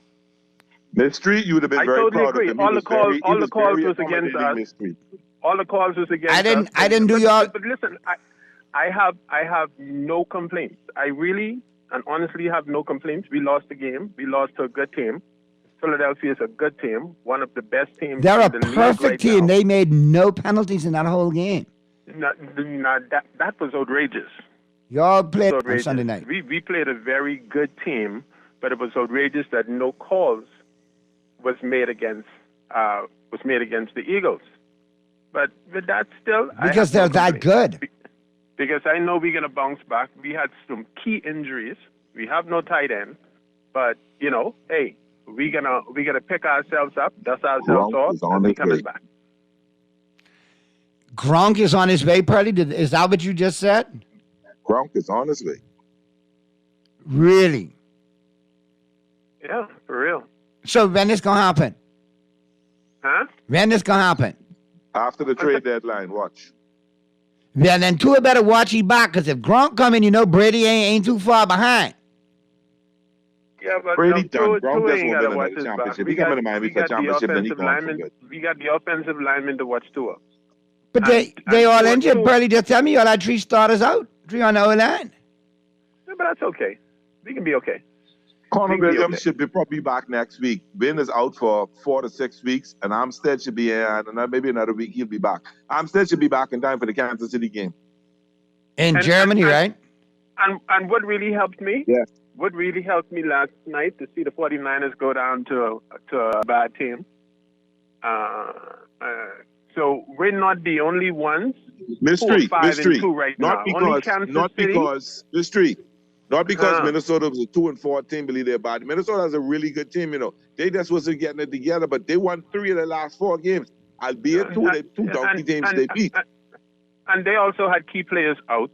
Mystery, you would have been very totally proud agree. of him. All the calls was against us. Mystery. All the calls was against us. I didn't do y'all. But listen, I have no complaints. I really and honestly have no complaints. We lost the game. We lost to a good team. Philadelphia is a good team, one of the best teams. They're a in the league perfect right team. now. They made no penalties in that whole game. That was outrageous. Y'all played on Outrageous. Sunday night. We played a very good team, but it was outrageous that no calls was made against the Eagles. But that's still Because they're that good. Because I know we're gonna bounce back. We had some key injuries. We have no tight end, but hey, we're gonna pick ourselves up, dust ourselves off, and be coming back. Gronk is on his way, Pearlie. Is that what you just said? Gronk is on his way. Really? Yeah, for real. So when this gonna happen? Huh? When this gonna happen? After the trade deadline, watch. Yeah, then Tua better watch he back, because if Gronk come in, Brady ain't too far behind. Yeah, but Brady done. Tua Gronk just ain't won't gotta win watch another his back. championship. He coming to Miami for championship, then he gone for good. We got the offensive linemen to watch Tua. But they all injured, Pearlie. Just tell me y'all had 3 starters out. 3 on the O-line. Yeah, but that's okay. We can be okay. Connor We can be Williams okay. should be probably back next week. Ben is out for 4 to 6 weeks, and Armstead should be in, and maybe another week he'll be back. Armstead should be back in time for the Kansas City game. In Germany, right? And what really helped me? Yes. What really helped me last night to see the 49ers go down to a bad team. So we're not the only ones. Mystery, who are 5-2 right not now. Only because, Kansas not City. because mystery, not because Uh-huh. Minnesota was a 2-4 team. Believe they're bad. Minnesota has a really good team. They just wasn't getting it together, but they won 3 of the last 4 games. Albeit two donkey teams they beat. And they also had key players out.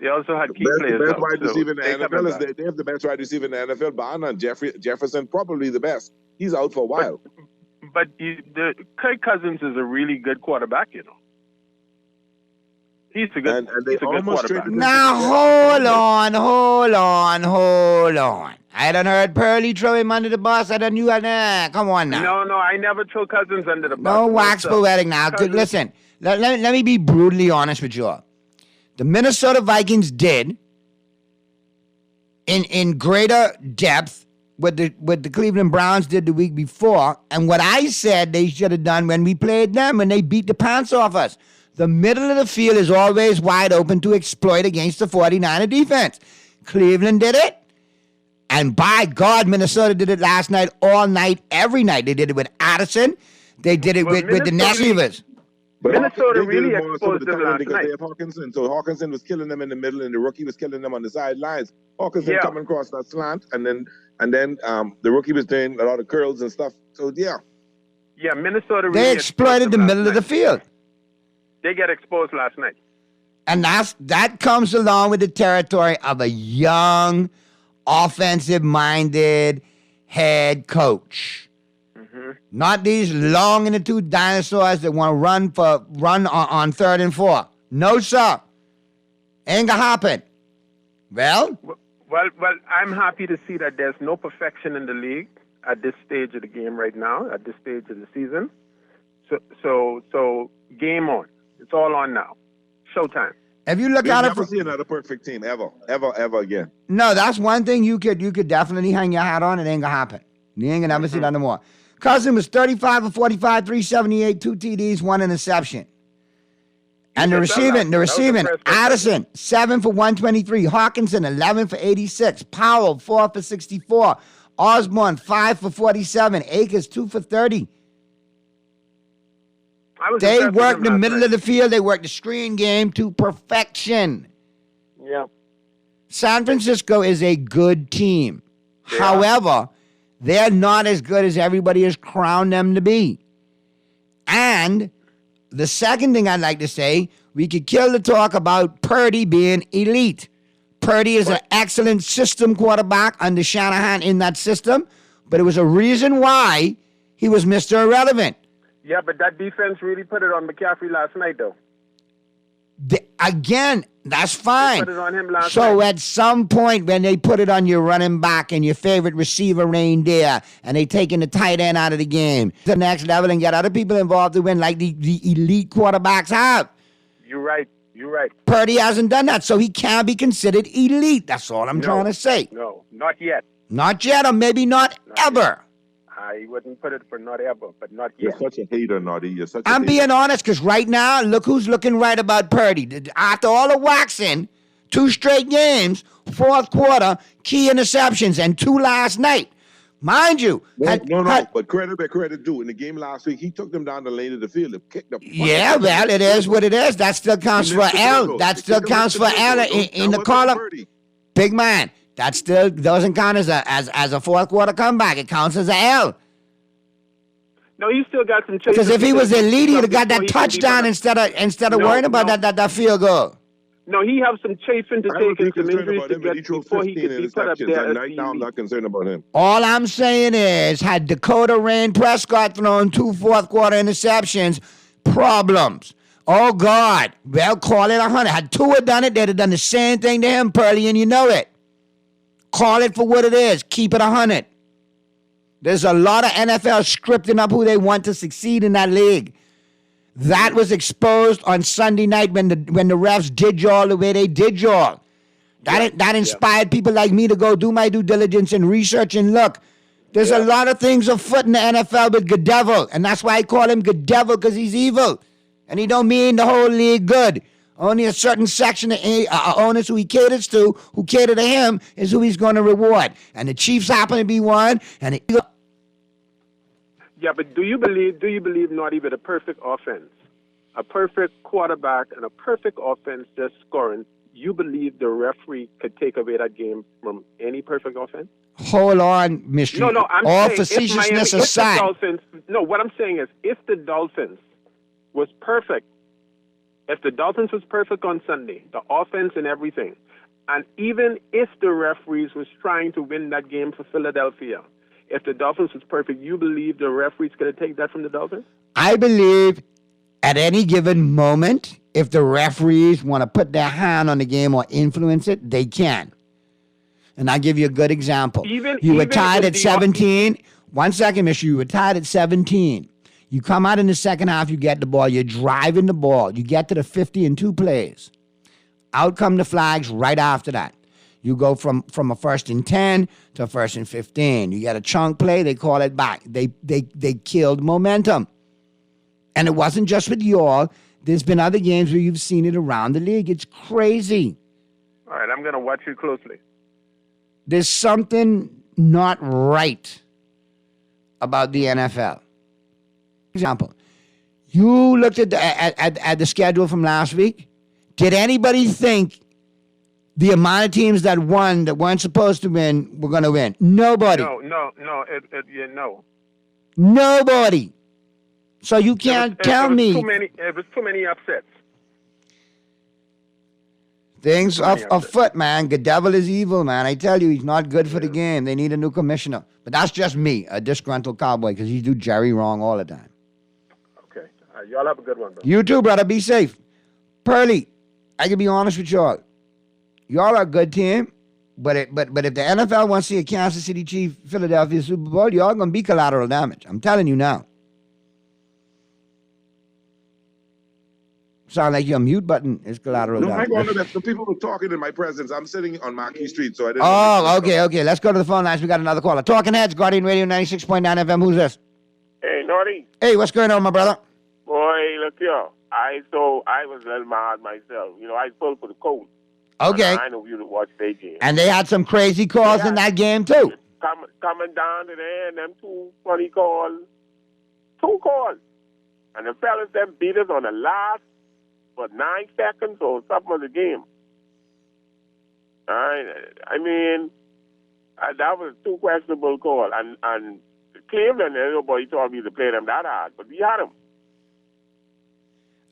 They also had key players best out. wide so receiver in the they NFL coming is back. they have the best wide receiver in the NFL. Barna and Jefferson probably the best. He's out for a while. But Kirk Cousins is a really good quarterback. He's a good. And they he's a good almost quarterback. traded him. Now, hold on. I done heard Pearlie throw him under the bus. I done knew that. Come on now. No, I never threw Cousins under the bus. No wax So, poetic now. Cousins- Listen, let me be brutally honest with you. The Minnesota Vikings did in greater depth what the Cleveland Browns did the week before, and what I said they should have done when we played them when they beat the pants off us. The middle of the field is always wide open to exploit against the 49er defense. Cleveland did it. And by God, Minnesota did it last night, all night, every night. They did it with Addison. They did it with the net receivers. But Minnesota they did really it more some of exposed the them time last because night. they have Hawkinson. So Hawkinson was killing them in the middle, and the rookie was killing them on the sidelines. Hawkinson Yeah. coming across that slant, and then the rookie was doing a lot of curls and stuff. So yeah, Yeah, Minnesota. They Really exploited the them middle last of the night. field. They get exposed last night. And that comes along with the territory of a young, offensive-minded head coach. Not these long in the tooth dinosaurs that want to run on 3rd and 4. No, sir. Ain't gonna happen. Well, Well, I'm happy to see that there's no perfection in the league at this stage of the game right now, at this stage of the season. So game on. It's all on now. Showtime. if you look we'll at it never from, see another perfect team ever again. no, that's one thing you could definitely hang your hat on. It ain't gonna happen. You ain't gonna never see that no more. Cousin was 35 for 45, 378, 2 TDs, 1 interception. And the receiving, Addison, 7 for 123. Hawkinson, 11 for 86. Powell, 4 for 64. Osborne, 5 for 47. Akers, 2 for 30. They worked the middle of the field. They worked the screen game to perfection. Yeah. San Francisco is a good team. However, They're not as good as everybody has crowned them to be. And the second thing I'd like to say, we could kill the talk about Purdy being elite. Purdy is an excellent system quarterback under Shanahan in that system, but it was a reason why he was Mr. Irrelevant. Yeah, but that defense really put it on McCaffrey last night, though. Again, that's fine. They put it on him last So night. at some point when they put it on your running back and your favorite receiver reindeer and they taking the tight end out of the game to the next level and get other people involved to win like the elite quarterbacks have. You're right. You're right. Purdy hasn't done that, so he can't be considered elite. That's all I'm trying to say. No, not yet. Not yet, or maybe not ever. I wouldn't put it for not ever, but not You're yet. such a hater, Naughty. You're such a I'm hater. being honest, because right now, look who's looking right about Purdy. After all the waxing, 2 straight games, fourth quarter, key interceptions, and 2 last night. Mind you. But credit where credit due. In the game last week, he took them down the lane of the field and kicked them. Yeah, well, it is what it is. That still counts for L. That still counts for L in the column. Big man, that still doesn't count as a fourth quarter comeback. It counts as a L. No, he still got some. Because if he was elite, he'd have got that touchdown instead of worrying about that field goal. No, he have some chasing to I take would be and some concerned injuries about to him, but he get threw before he 15 could be put up interceptions. there. And as right the now, I'm elite. not concerned about him. All I'm saying is, had Dakota Rain Prescott thrown 2 fourth quarter interceptions, problems. Oh, God. Well, call it 100. Had Tua done it, they'd have done the same thing to him, Purdy, and you know it. Call it for what it is. Keep it 100. There's a lot of NFL scripting up who they want to succeed in that league. That was exposed on Sunday night when the refs did y'all the way they did y'all. That inspired people like me to go do my due diligence and research and look. There's a lot of things afoot in the NFL with good devil, and that's why I call him good devil, because he's evil. And he don't mean the whole league good. Only a certain section of owners who he caters to, who cater to him, is who he's going to reward. And the Chiefs happen to be one, and the Eagles. Yeah, but do you believe not even a perfect offense, a perfect quarterback, and a perfect offense just scoring? You believe the referee could take away that game from any perfect offense? Hold on, Mr. No, I'm all saying facetiousness if aside. the Dolphins, no, what I'm saying is if the Dolphins was perfect, if the Dolphins was perfect on Sunday, the offense and everything, and even if the referees was trying to win that game for Philadelphia, if the Dolphins was perfect, you believe the referees could have taken that from the Dolphins? I believe at any given moment, if the referees want to put their hand on the game or influence it, they can. And I'll give you a good example. You were tied at 17. 1 second, mister. You were tied at 17. You come out in the second half, you get the ball. You're driving the ball. You get to the 50 in 2 plays. Out come the flags right after that. You go from a 1st and 10 to a 1st and 15. You get a chunk play, they call it back. They killed momentum. And it wasn't just with y'all. There's been other games where you've seen it around the league. It's crazy. All right, I'm going to watch you closely. There's something not right about the NFL. Example, you looked at the schedule from last week. Did anybody think the amount of teams that won that weren't supposed to win were going to win? Nobody. No. No. Nobody. So you can't tell me. It was too many upsets. Things afoot, man. The devil is evil, man. I tell you, he's not good for the game. They need a new commissioner. But that's just me, a disgruntled cowboy, because he do Jerry wrong all the time. Okay. Y'all have a good one, bro. You too, brother. Be safe. Pearly, I can be honest with y'all. Y'all are a good team, but if the NFL wants to see a Kansas City Chiefs Philadelphia Super Bowl, y'all going to be collateral damage. I'm telling you now. Sound like your mute button is collateral No, damage. I go on that. The people were talking in my presence. I'm sitting on Marquis Street, so I didn't. Oh, okay. Let's go to the phone lines. We got another caller. Talking Heads, Guardian Radio 96.9 FM. Who's this? Hey, Naughty. Hey, what's going on, my brother? Boy, look here. I was a little mad myself. You know, I pulled for the Colts. Okay. And I know you to watch their game. And they had some crazy calls in that game, too. Coming down to there, and them 2 funny calls. 2 calls. And the fellas them beat us on the last, 9 seconds or something of the game. All right. I mean, That was two questionable call. And Cleveland, nobody told me to play them that hard, but we had them.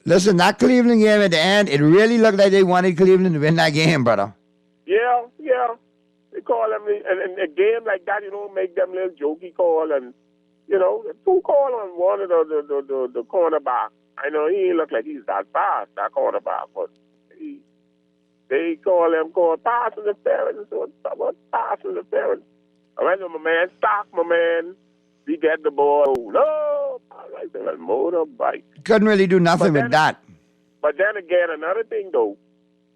Listen, that Cleveland game at the end, it really looked like they wanted Cleveland to win that game, brother. Yeah. They call them, and a game like that, you don't make them little jokey call, and, two call on one of the cornerback. I know he ain't look like he's that fast, that cornerback, but they call pass interference, or what pass interference. I went to my man, Stock, we get the ball. No, I like the motorbike. Couldn't really do nothing with that. But then again, another thing, though,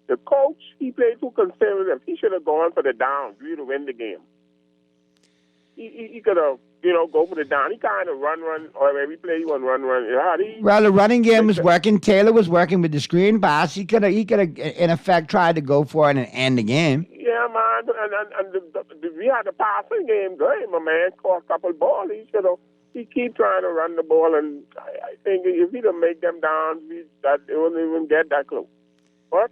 the coach, he played too conservative. He should have gone for the downs, really, to win the game. He could have, go for the down. He kind of run, or every play he want run. Well, the running game was working. Taylor was working with the screen pass. He could have, in effect, tried to go for it and end the game. Yeah, man. And we had the passing game going. My man caught a couple balls. He keep trying to run the ball, and I think if he don't make them down, they wouldn't even get that close. What?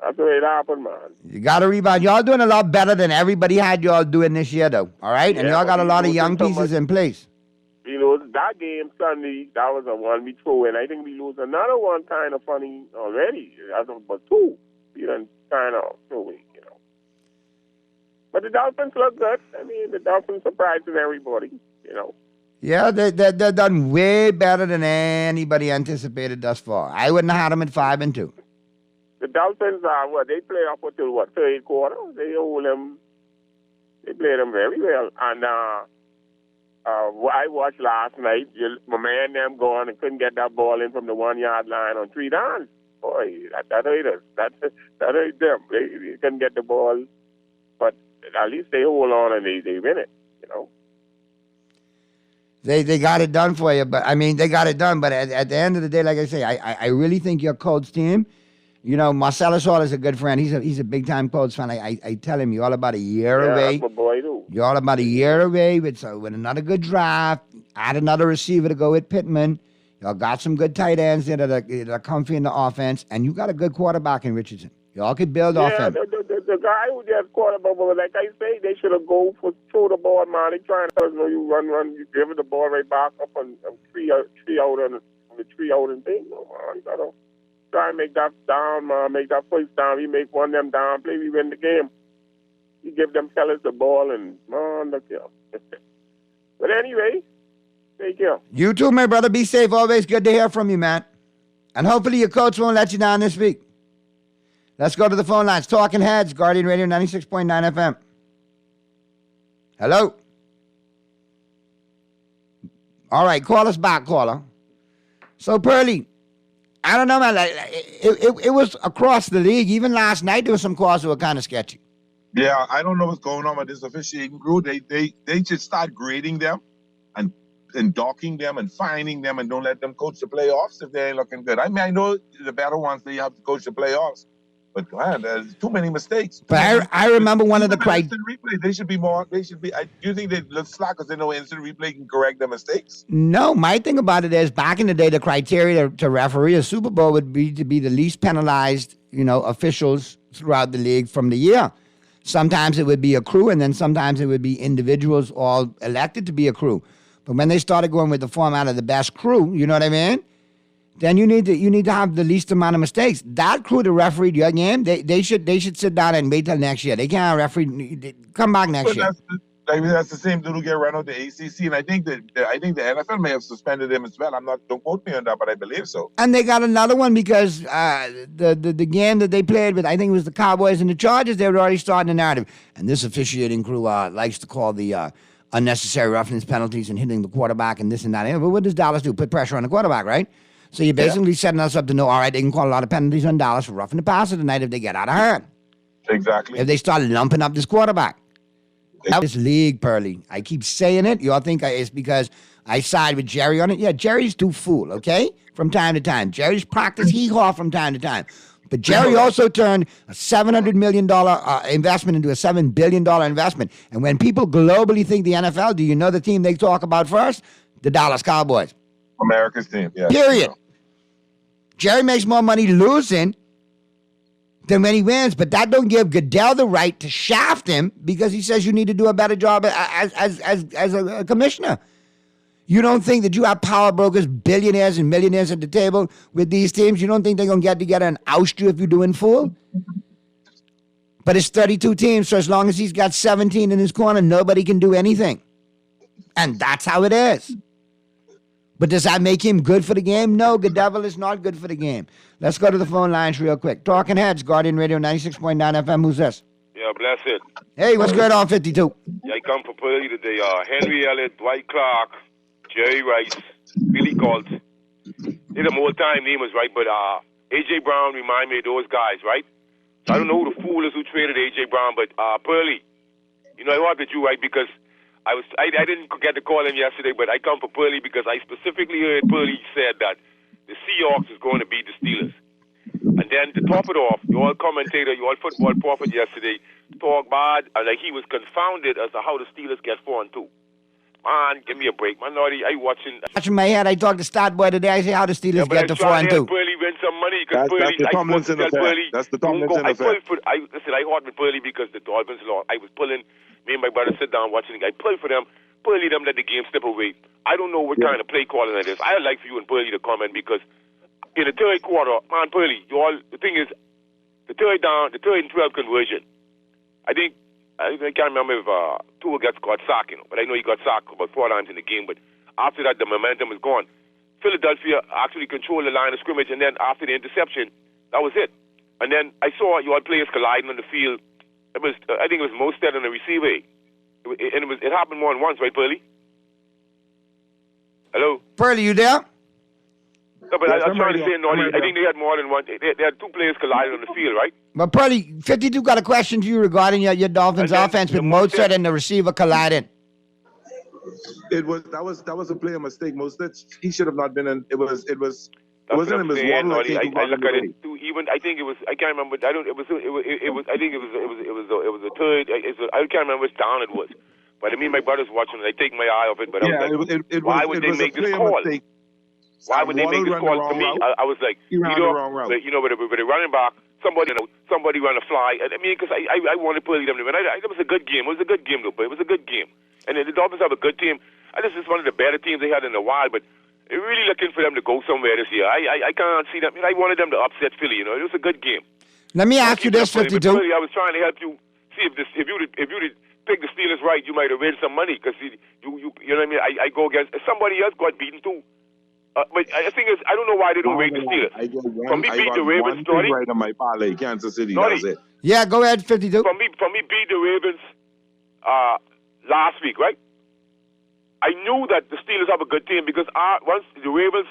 That's the way it happened, man. You got to rebound. Y'all doing a lot better than everybody had y'all doing this year, though. All right? And y'all got a lot of young pieces in place. That game Sunday, that was the one we threw in. I think we lose another one kind of funny already. But two, we done kind of threw in, But the Dolphins look good. I mean, the Dolphins surprising everybody, Yeah, they're done way better than anybody anticipated thus far. I wouldn't have had them at 5-2. The Dolphins are they play up until third quarter. They hold them. They play them very well. And I watched last night. My man them going and couldn't get that ball in from the 1 yard line on 3 downs. Boy, that hurt us. That hurt them. They couldn't get the ball, but at least they hold on and they win it. They got it done for you, but they got it done. But at the end of the day, like I say, I really think your Colts team. Marcellus Hall is a good friend. He's a big time Colts fan. I tell him you're all about a year away. That's my boy too. You're all about a year away with another good draft. Add another receiver to go with Pittman. Y'all got some good tight ends that are comfy in the offense, and you got a good quarterback in Richardson. Y'all could build off him. The guy who just quarterback, like I say, they should have throw the ball, man. They trying to tell us, you run, you give it the ball right back up and tree out on the tree out and thing. No, man, you gotta try and make that down, man. Make that first down. We make one of them down play, we win the game. You give them fellas the ball and, man, look here. But anyway, take care. You too, my brother. Be safe. Always good to hear from you, man. And hopefully your coach won't let you down this week. Let's go to the phone lines. Talking Heads, Guardian Radio 96.9 FM. Hello? All right, call us back, caller. So, Pearly, I don't know, man. It was across the league. Even last night, there were some calls that were kind of sketchy. Yeah, I don't know what's going on with this officiating crew. They should start grading them and docking them and fining them and don't let them coach the playoffs if they ain't looking good. I know the better ones, they have to coach the playoffs. But man, there's too many mistakes. But I remember one of the instant replay. They should be more. They should be. Do you think they look slack because they know instant replay can correct their mistakes? No, my thing about it is back in the day, the criteria to referee a Super Bowl would be to be the least penalized, officials throughout the league from the year. Sometimes it would be a crew, and then sometimes it would be individuals all elected to be a crew. But when they started going with the format of the best crew, you know what I mean? Then you need to have the least amount of mistakes. That crew that refereed your game, they should sit down and wait till next year. They can't referee. Come back next year. That's the same dude who get run out the ACC, and I think the NFL may have suspended him as well. Don't quote me on that, but I believe so. And they got another one because the game that they played with, I think it was the Cowboys and the Chargers. They were already starting the narrative, and this officiating crew likes to call the unnecessary roughness penalties and hitting the quarterback and this and that. But what does Dallas do? Put pressure on the quarterback, right? So you're basically setting us up to know, all right, they can call a lot of penalties on Dallas for roughing the passer tonight if they get out of hand. Exactly. If they start lumping up this quarterback. This league, Pearly. I keep saying it. Y'all think it's because I side with Jerry on it? Yeah, Jerry's too fool, okay? From time to time. Jerry's practice hee-haw from time to time. But Jerry also turned a $700 million investment into a $7 billion investment. And when people globally think the NFL, do you know the team they talk about first? The Dallas Cowboys. America's team, yeah. Period. Jerry makes more money losing than when he wins. But that don't give Goodell the right to shaft him because he says you need to do a better job as a commissioner. You don't think that you have power brokers, billionaires and millionaires at the table with these teams? You don't think they're going to get together and oust you if you're doing fool? But it's 32 teams, so as long as he's got 17 in his corner, nobody can do anything. And that's how it is. But does that make him good for the game? No, Goodell is not good for the game. Let's go to the phone lines real quick. Talking Heads, Guardian Radio 96.9 FM. Who's this? Yeah, bless it. Hey, what's going on, 52? Yeah, I come for Pearly today. Henry Elliott, Dwight Clark, Jerry Rice, Billy Galt. They're the old-time names, right? But A.J. Brown remind me of those guys, right? So I don't know who the fool is who traded A.J. Brown, but Pearly, you know, I wanted you, right? Because I didn't get to call him yesterday, but I come for Pearly because I specifically heard Pearly said that the Seahawks is going to beat the Steelers. And then to top it off, your commentator, your football prophet yesterday talked bad, like he was confounded as to how the Steelers get 4-2. Man, give me a break. Man, Lordy, I watching my head. I talked to Startboy today. I say how the Steelers get to 4-2. Pearly win some money because Pearly. That's the Tomlinson affair. That's the Tomlinson affair. Listen, I fought with Pearly because the Dolphins lost. I was pulling. Me and my brother sit down watching. I play for them. Pearly them let the game slip away. I don't know what kind of play calling that is. I'd like for you and Pearly to comment because in the third quarter, man, Pearly, the thing is, the third and 12 conversion. I can't remember if Tua got sacked, but I know he got sacked about 4 times in the game. But after that, the momentum is gone. Philadelphia actually controlled the line of scrimmage, and then after the interception, that was it. And then I saw your players colliding on the field. I think it was Mostert on the receiver. It happened more than once, right, Pearly? Hello? Pearly, you there? No, but I'm trying to say, I think they had more than one. They had 2 players colliding on the field, right? But Pearly, 52 got a question to you regarding your Dolphins offense with Mostert and the receiver colliding. That was a player mistake. Mostert, he should have not been in. It wasn't him as one. I look at it too. Even I think it was. I can't remember. I don't. It was. I think it was a third. I can't remember which down it was. But I mean, my brother's watching. I take my eye off it. But I was like, why would they make this call? Why would they make this call? To me, I was like, with a running back, somebody run a fly. I mean, because I wanted to play them. It was a good game. It was a good game, though. But it was a good game. And the Dolphins have a good team. This is one of the better teams they had in a while. But they're really looking for them to go somewhere this year. I can't see them. I wanted them to upset Philly. It was a good game. Let me ask you this, 52. I was trying to help you see if you'd pick the Steelers right, you might have win some money because you know what I mean. I go against somebody else got beaten too. But the thing is, I don't know why they don't rate the Steelers. From me beat the Ravens, Naughty. Right on my parlay, Kansas City. That's it. Yeah, go ahead, 52. From me beat the Ravens last week, right? I knew that the Steelers have a good team because once the Ravens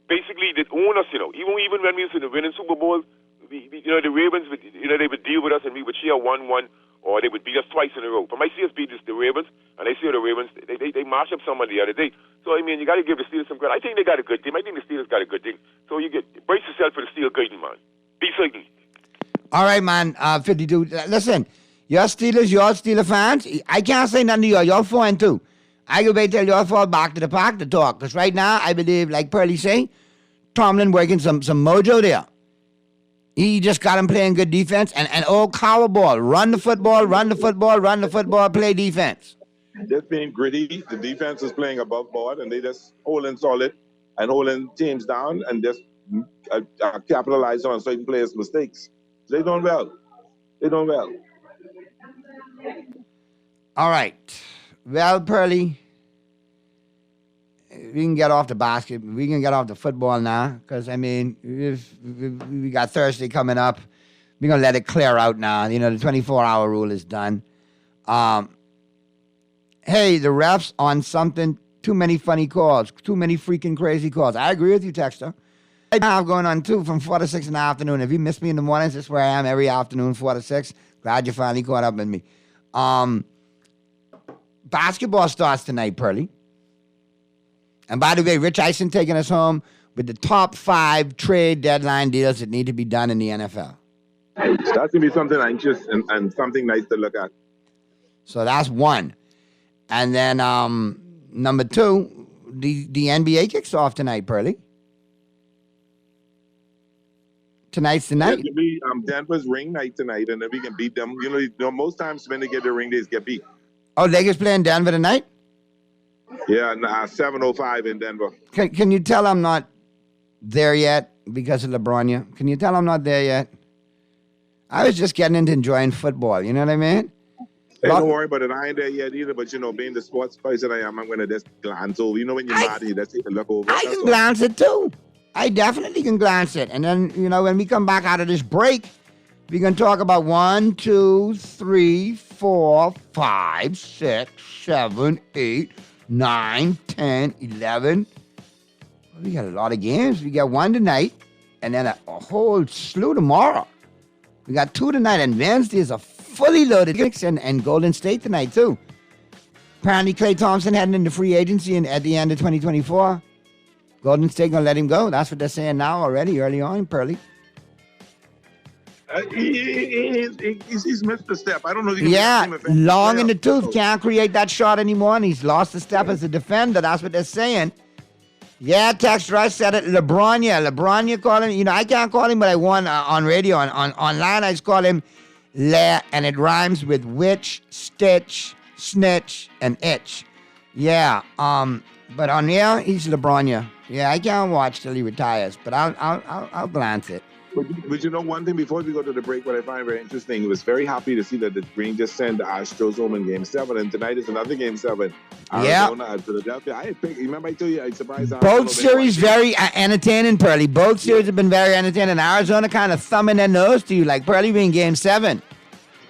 basically did own us, even when we was in the winning Super Bowl, the Ravens would, they would deal with us and we would share 1-1, or they would beat us twice in a row. But my Steelers beat the Ravens, and I see the Ravens, they marched up someone the other day. So, I mean, you got to give the Steelers some credit. I think they got a good team. I think the Steelers got a good team. So brace yourself for the Steelers curtain, man. Be certain. All right, man, 52. Listen, you're Steeler fans. I can't say nothing to you. You're 4-2. I go wait till you all fall back to the park to talk. Because right now, I believe, like Pearly say, Tomlin working some mojo there. He just got him playing good defense and old cower ball. Run the football, play defense. Just being gritty. The defense is playing above board, and they just holding solid and holding teams down and just capitalize on certain players' mistakes. They done well. All right. Well, Pearly, we can get off the basket. We can get off the football now because, I mean, if we got Thursday coming up. We're going to let it clear out now. The 24-hour rule is done. Hey, the refs on something, too many funny calls, too many freaking crazy calls. I agree with you, Texter. I'm going on, too, from 4 to 6 in the afternoon. If you miss me in the mornings, that's where I am every afternoon, 4 to 6. Glad you finally caught up with me. Basketball starts tonight, Pearly. And by the way, Rich Eisen taking us home with the top 5 trade deadline deals that need to be done in the NFL. That's going to be something anxious and something nice to look at. So that's one. And then number 2, the NBA kicks off tonight, Pearly. Tonight's the night. It'll be Denver's ring night tonight, and then we can beat them. You know, most times when they get the ring, they get beat. Oh, Lakers playing Denver tonight? Yeah, 7:05 in Denver. Can you tell I'm not there yet because of LeBron? Yeah? Can you tell I'm not there yet? I was just getting into enjoying football. You know what I mean? Hey, don't worry about it. I ain't there yet either. But, you know, being the sports person I am, I'm going to just glance over. You know, when you're mad, you just take a look over. I can glance it too. I definitely can glance it. And then, you know, when we come back out of this break, we can talk about 1, 2, 3, 4, 5, 6, 7, 8, 9, 10, 11. We got a lot of games. We got one tonight and then a whole slew tomorrow. We got 2 tonight, and Wednesday is a fully loaded Knicks and Golden State tonight, too. Apparently, Klay Thompson heading into free agency at the end of 2024. Golden State going to let him go. That's what they're saying now already, early on, Pearly. He's missed a step. I don't know if he can long in the tooth. Can't create that shot anymore, and he's lost a step as a defender. That's what they're saying. Yeah, Tex Rice said it. LeBron, you call him. You know, I can't call him, but I want on radio. Online, I just call him Le, and it rhymes with witch, stitch, snitch, and itch. Yeah, but on air, he's LeBron, yeah. I can't watch till he retires, but I'll glance it. But you know, one thing before we go to the break, what I find very interesting, I was very happy to see that the Rangers sent the Astros home in Game 7, and tonight is another Game 7. Arizona and Philadelphia. Remember I told you, I surprised Arizona. Both series very entertaining, Pearly. Both series have been very entertaining. Arizona kind of thumbing their nose to you, like Pearly being Game 7.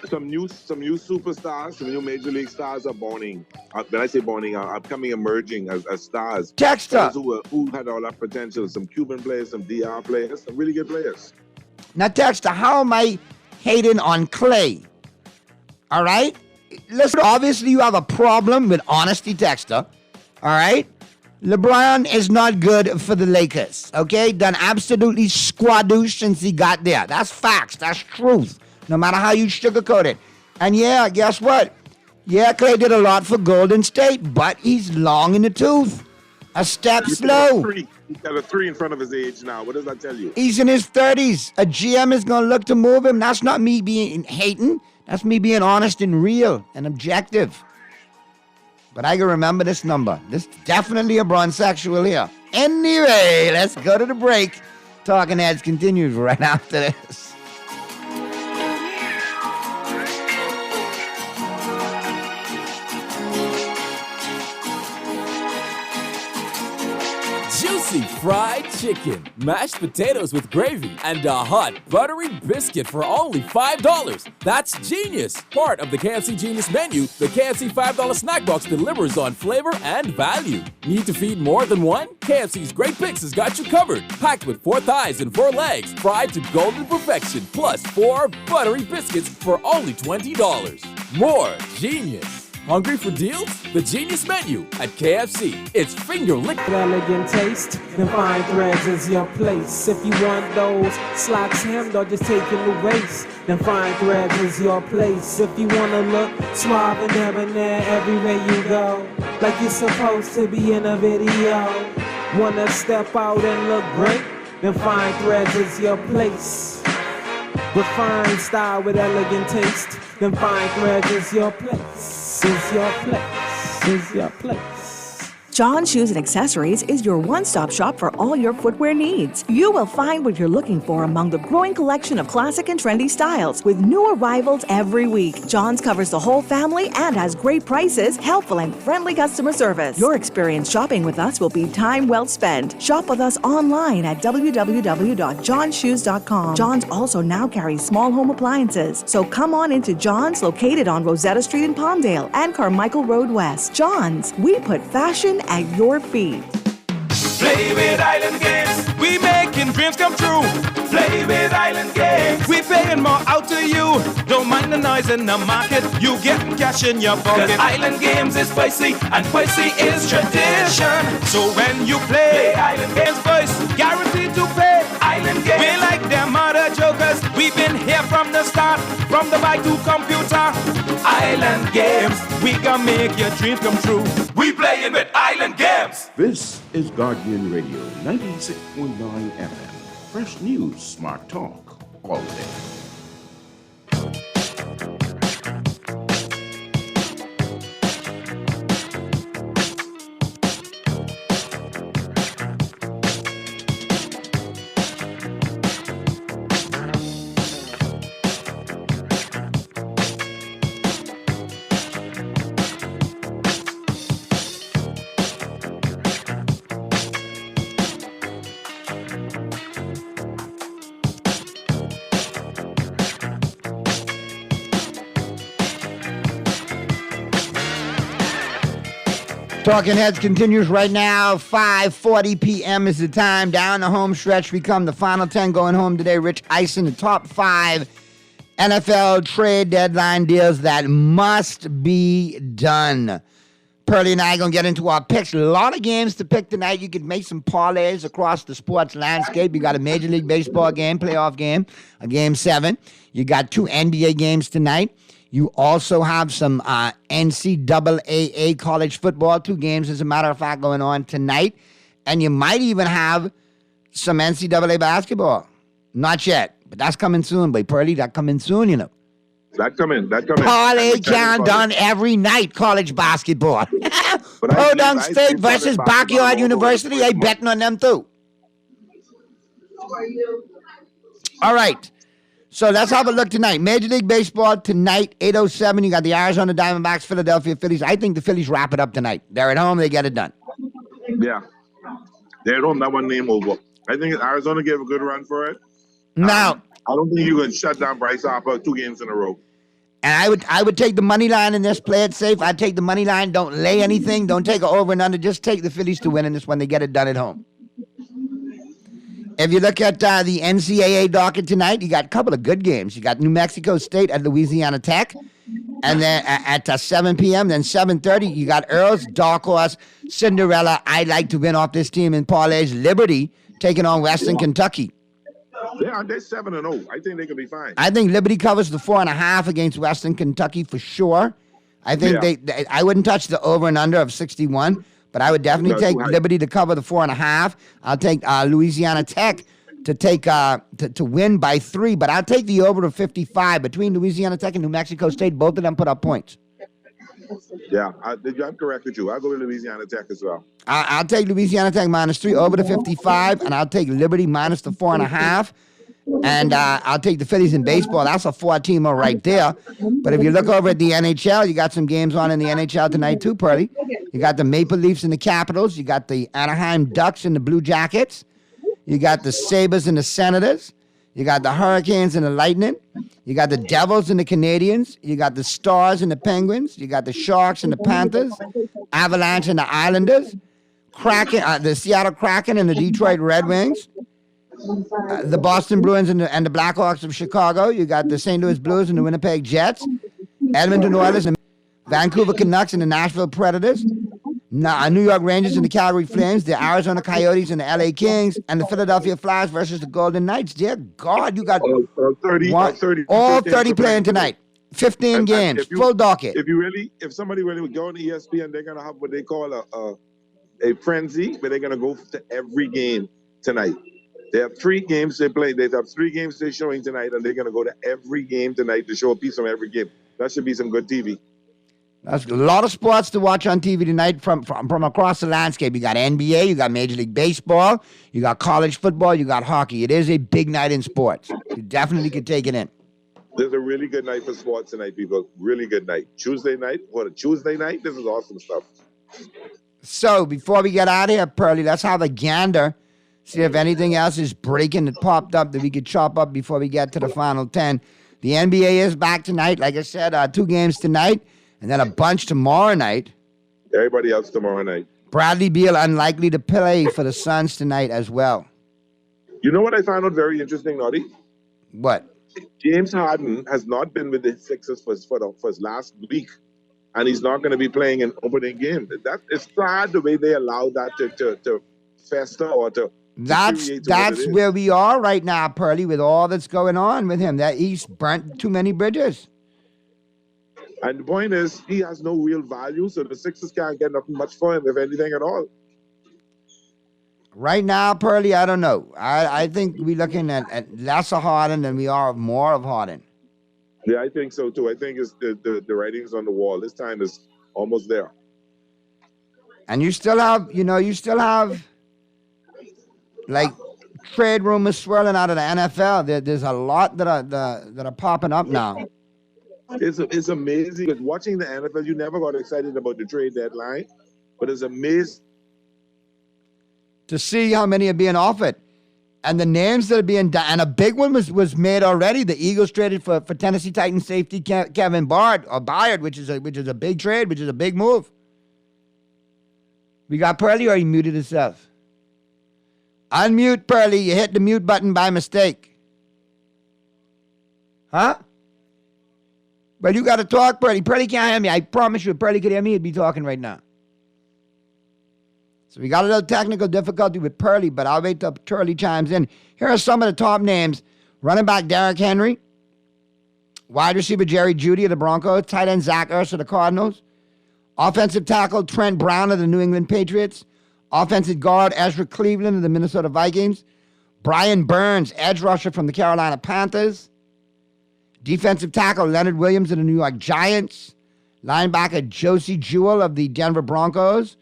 Some new superstars, some new major league stars are burning. When I say burning, upcoming, emerging as stars. Texter. Who had all that potential. Some Cuban players, some DR players, some really good players. Now, Texter, how am I hating on Klay? All right? Listen, obviously you have a problem with honesty, Texter. All right? LeBron is not good for the Lakers, okay? Done absolutely squadoosh since he got there. That's facts. That's truth. No matter how you sugarcoat it. And yeah, guess what? Yeah, Klay did a lot for Golden State, but he's long in the tooth. A step slow. He's got a 3 in front of his age now. What does that tell you? He's in his 30s. A GM is going to look to move him. That's not me being hating. That's me being honest and real and objective. But I can remember this number. This is definitely a bronzexual here. Anyway, let's go to the break. Talking Heads continues right after this. Juicy fried chicken, mashed potatoes with gravy, and a hot buttery biscuit for only $5. That's genius! Part of the KFC Genius menu, the KFC $5 snack box delivers on flavor and value. Need to feed more than one? KFC's Great Picks has got you covered. Packed with 4 thighs and 4 legs, fried to golden perfection, plus 4 buttery biscuits for only $20. More genius! Hungry for deals? The Genius Menu at KFC. It's finger-licking. Elegant taste, then fine threads is your place. If you want those slacks hemmed or just taking the waist, then fine threads is your place. If you want to look suave and debonair everywhere you go, like you're supposed to be in a video. Want to step out and look great? Then fine threads is your place. Refined style with elegant taste, then fine threads is your place. Is your place, is your place. John Shoes and Accessories is your one-stop shop for all your footwear needs. You will find what you're looking for among the growing collection of classic and trendy styles with new arrivals every week. John's covers the whole family and has great prices, helpful and friendly customer service. Your experience shopping with us will be time well spent. Shop with us online at www.johnshoes.com. John's also now carries small home appliances, so come on into John's, located on Rosetta Street in Palmdale and Carmichael Road West. John's, we put fashion at your feet. Play with Island Games. We making dreams come true. Play with Island Games. We paying more out to you. Don't mind the noise in the market. You getting cash in your pocket. 'Cause Island Games is spicy and spicy is tradition. So when you play Island Games first, guaranteed to pay. Island Games. We like them other jokers. We've been here from the start. From the bike to computer. Island Games. We can make your dreams come true. We playing with Island Games. This is Guardian Radio 96.9 FM. Fresh news, smart talk, all day. Talking Heads continues right now. 5:40 p.m. is the time. Down the home stretch, we come. The final 10 going home today. Rich Eisen, the top 5 NFL trade deadline deals that must be done. Pearlie and I are going to get into our picks. A lot of games to pick tonight. You could make some parlays across the sports landscape. You got a Major League Baseball game, playoff game, a Game 7. You got 2 NBA games tonight. You also have some NCAA college football, 2 games, as a matter of fact, going on tonight. And you might even have some NCAA basketball. Not yet, but that's coming soon, boy. Pearlie, that coming soon, you know. That coming. Parlay count done every night, college basketball. Podunk State versus Backyard University, I betting on them too. All right. So let's have a look tonight. Major League Baseball tonight, 8:07. You got the Arizona Diamondbacks, Philadelphia Phillies. I think the Phillies wrap it up tonight. They're at home. They get it done. Yeah. They're at home. That one name over. I think Arizona gave a good run for it. Now, I don't think you can shut down Bryce Harper 2 games in a row. And I would take the money line in this. Play it safe. I'd take the money line. Don't lay anything. Don't take an over and under. Just take the Phillies to win in this one. They get it done at home. If you look at the NCAA docket tonight, you got a couple of good games. You got New Mexico State at Louisiana Tech. And then at 7 p.m., then 7:30, you got Earls, Dark Horse, Cinderella. I like to win off this team in parlays. Liberty taking on Western Kentucky. Yeah, they're 7-0. I think they can be fine. I think Liberty covers the 4.5 against Western Kentucky for sure. I think they I wouldn't touch the over and under of 61, but I would definitely take Liberty to cover the 4.5. I'll take Louisiana Tech to take to win by 3, but I'll take the over of 55 between Louisiana Tech and New Mexico State. Both of them put up points. Yeah, I'm correct with you. I'll go with Louisiana Tech as well. I'll take Louisiana Tech -3 over the 55, and I'll take Liberty minus the 4.5. And I'll take the Phillies in baseball. That's a 4-teamer right there. But if you look over at the NHL, you got some games on in the NHL tonight too, Pearlie. You got the Maple Leafs and the Capitals. You got the Anaheim Ducks and the Blue Jackets. You got the Sabres and the Senators. You got the Hurricanes and the Lightning. You got the Devils and the Canadiens. You got the Stars and the Penguins. You got the Sharks and the Panthers. Avalanche and the Islanders. Kraken, the Seattle Kraken and the Detroit Red Wings. The Boston Bruins and the Blackhawks of Chicago. You got the St. Louis Blues and the Winnipeg Jets. Edmonton Oilers and Vancouver Canucks and the Nashville Predators. New York Rangers and the Calgary Flames. The Arizona Coyotes and the LA Kings. And the Philadelphia Flyers versus the Golden Knights. Dear God, you got 30 all 30 playing tonight. 15 games, full docket. If somebody really would go on ESPN, they're gonna have what they call a frenzy, but they're gonna go to every game tonight. They have 3 games they play. They have 3 games they're showing tonight, and they're going to go to every game tonight to show a piece from every game. That should be some good TV. That's a lot of sports to watch on TV tonight from across the landscape. You got NBA, you got Major League Baseball, you got college football, you got hockey. It is a big night in sports. You definitely could take it in. There's a really good night for sports tonight, people. Really good night. Tuesday night? What, a Tuesday night? This is awesome stuff. So, before we get out of here, Pearlie, let's have a gander. See if anything else is breaking that popped up that we could chop up before we get to the final 10. The NBA is back tonight. Like I said, 2 games tonight, and then a bunch tomorrow night. Everybody else tomorrow night. Bradley Beal unlikely to play for the Suns tonight as well. You know what I found out very interesting, Noddy? What? James Harden has not been with the Sixers for his last week, and he's not going to be playing an opening game. It's sad the way they allow that to fester or to... That's where we are right now, Pearlie, with all that's going on with him. That he's burnt too many bridges. And the point is, he has no real value, so the Sixers can't get nothing much for him, if anything at all. Right now, Pearly, I don't know. I think we're looking at less of Harden than we are of more of Harden. Yeah, I think so too. I think it's the writing's on the wall. This time is almost there. And you still have like trade rumors swirling out of the NFL. There's a lot that are popping up now. It's amazing because watching the NFL, you never got excited about the trade deadline, but it's amazing to see how many are being offered. And the names that are being done, and a big one was made already. The Eagles traded for Tennessee Titans safety Kevin Byard, which is a big trade, which is a big move. We got Pearly, or he muted himself? Unmute, Pearly. You hit the mute button by mistake. Huh? Well, you got to talk, Pearly. Pearly can't hear me. I promise you, if Pearly could hear me, he'd be talking right now. So we got a little technical difficulty with Pearly, but I'll wait till Pearly chimes in. Here are some of the top names. Running back Derrick Henry. Wide receiver Jerry Jeudy of the Broncos. Tight end Zach Ertz of the Cardinals. Offensive tackle Trent Brown of the New England Patriots. Offensive guard Ezra Cleveland of the Minnesota Vikings. Brian Burns, edge rusher from the Carolina Panthers. Defensive tackle Leonard Williams of the New York Giants. Linebacker Josie Jewell of the Denver Broncos.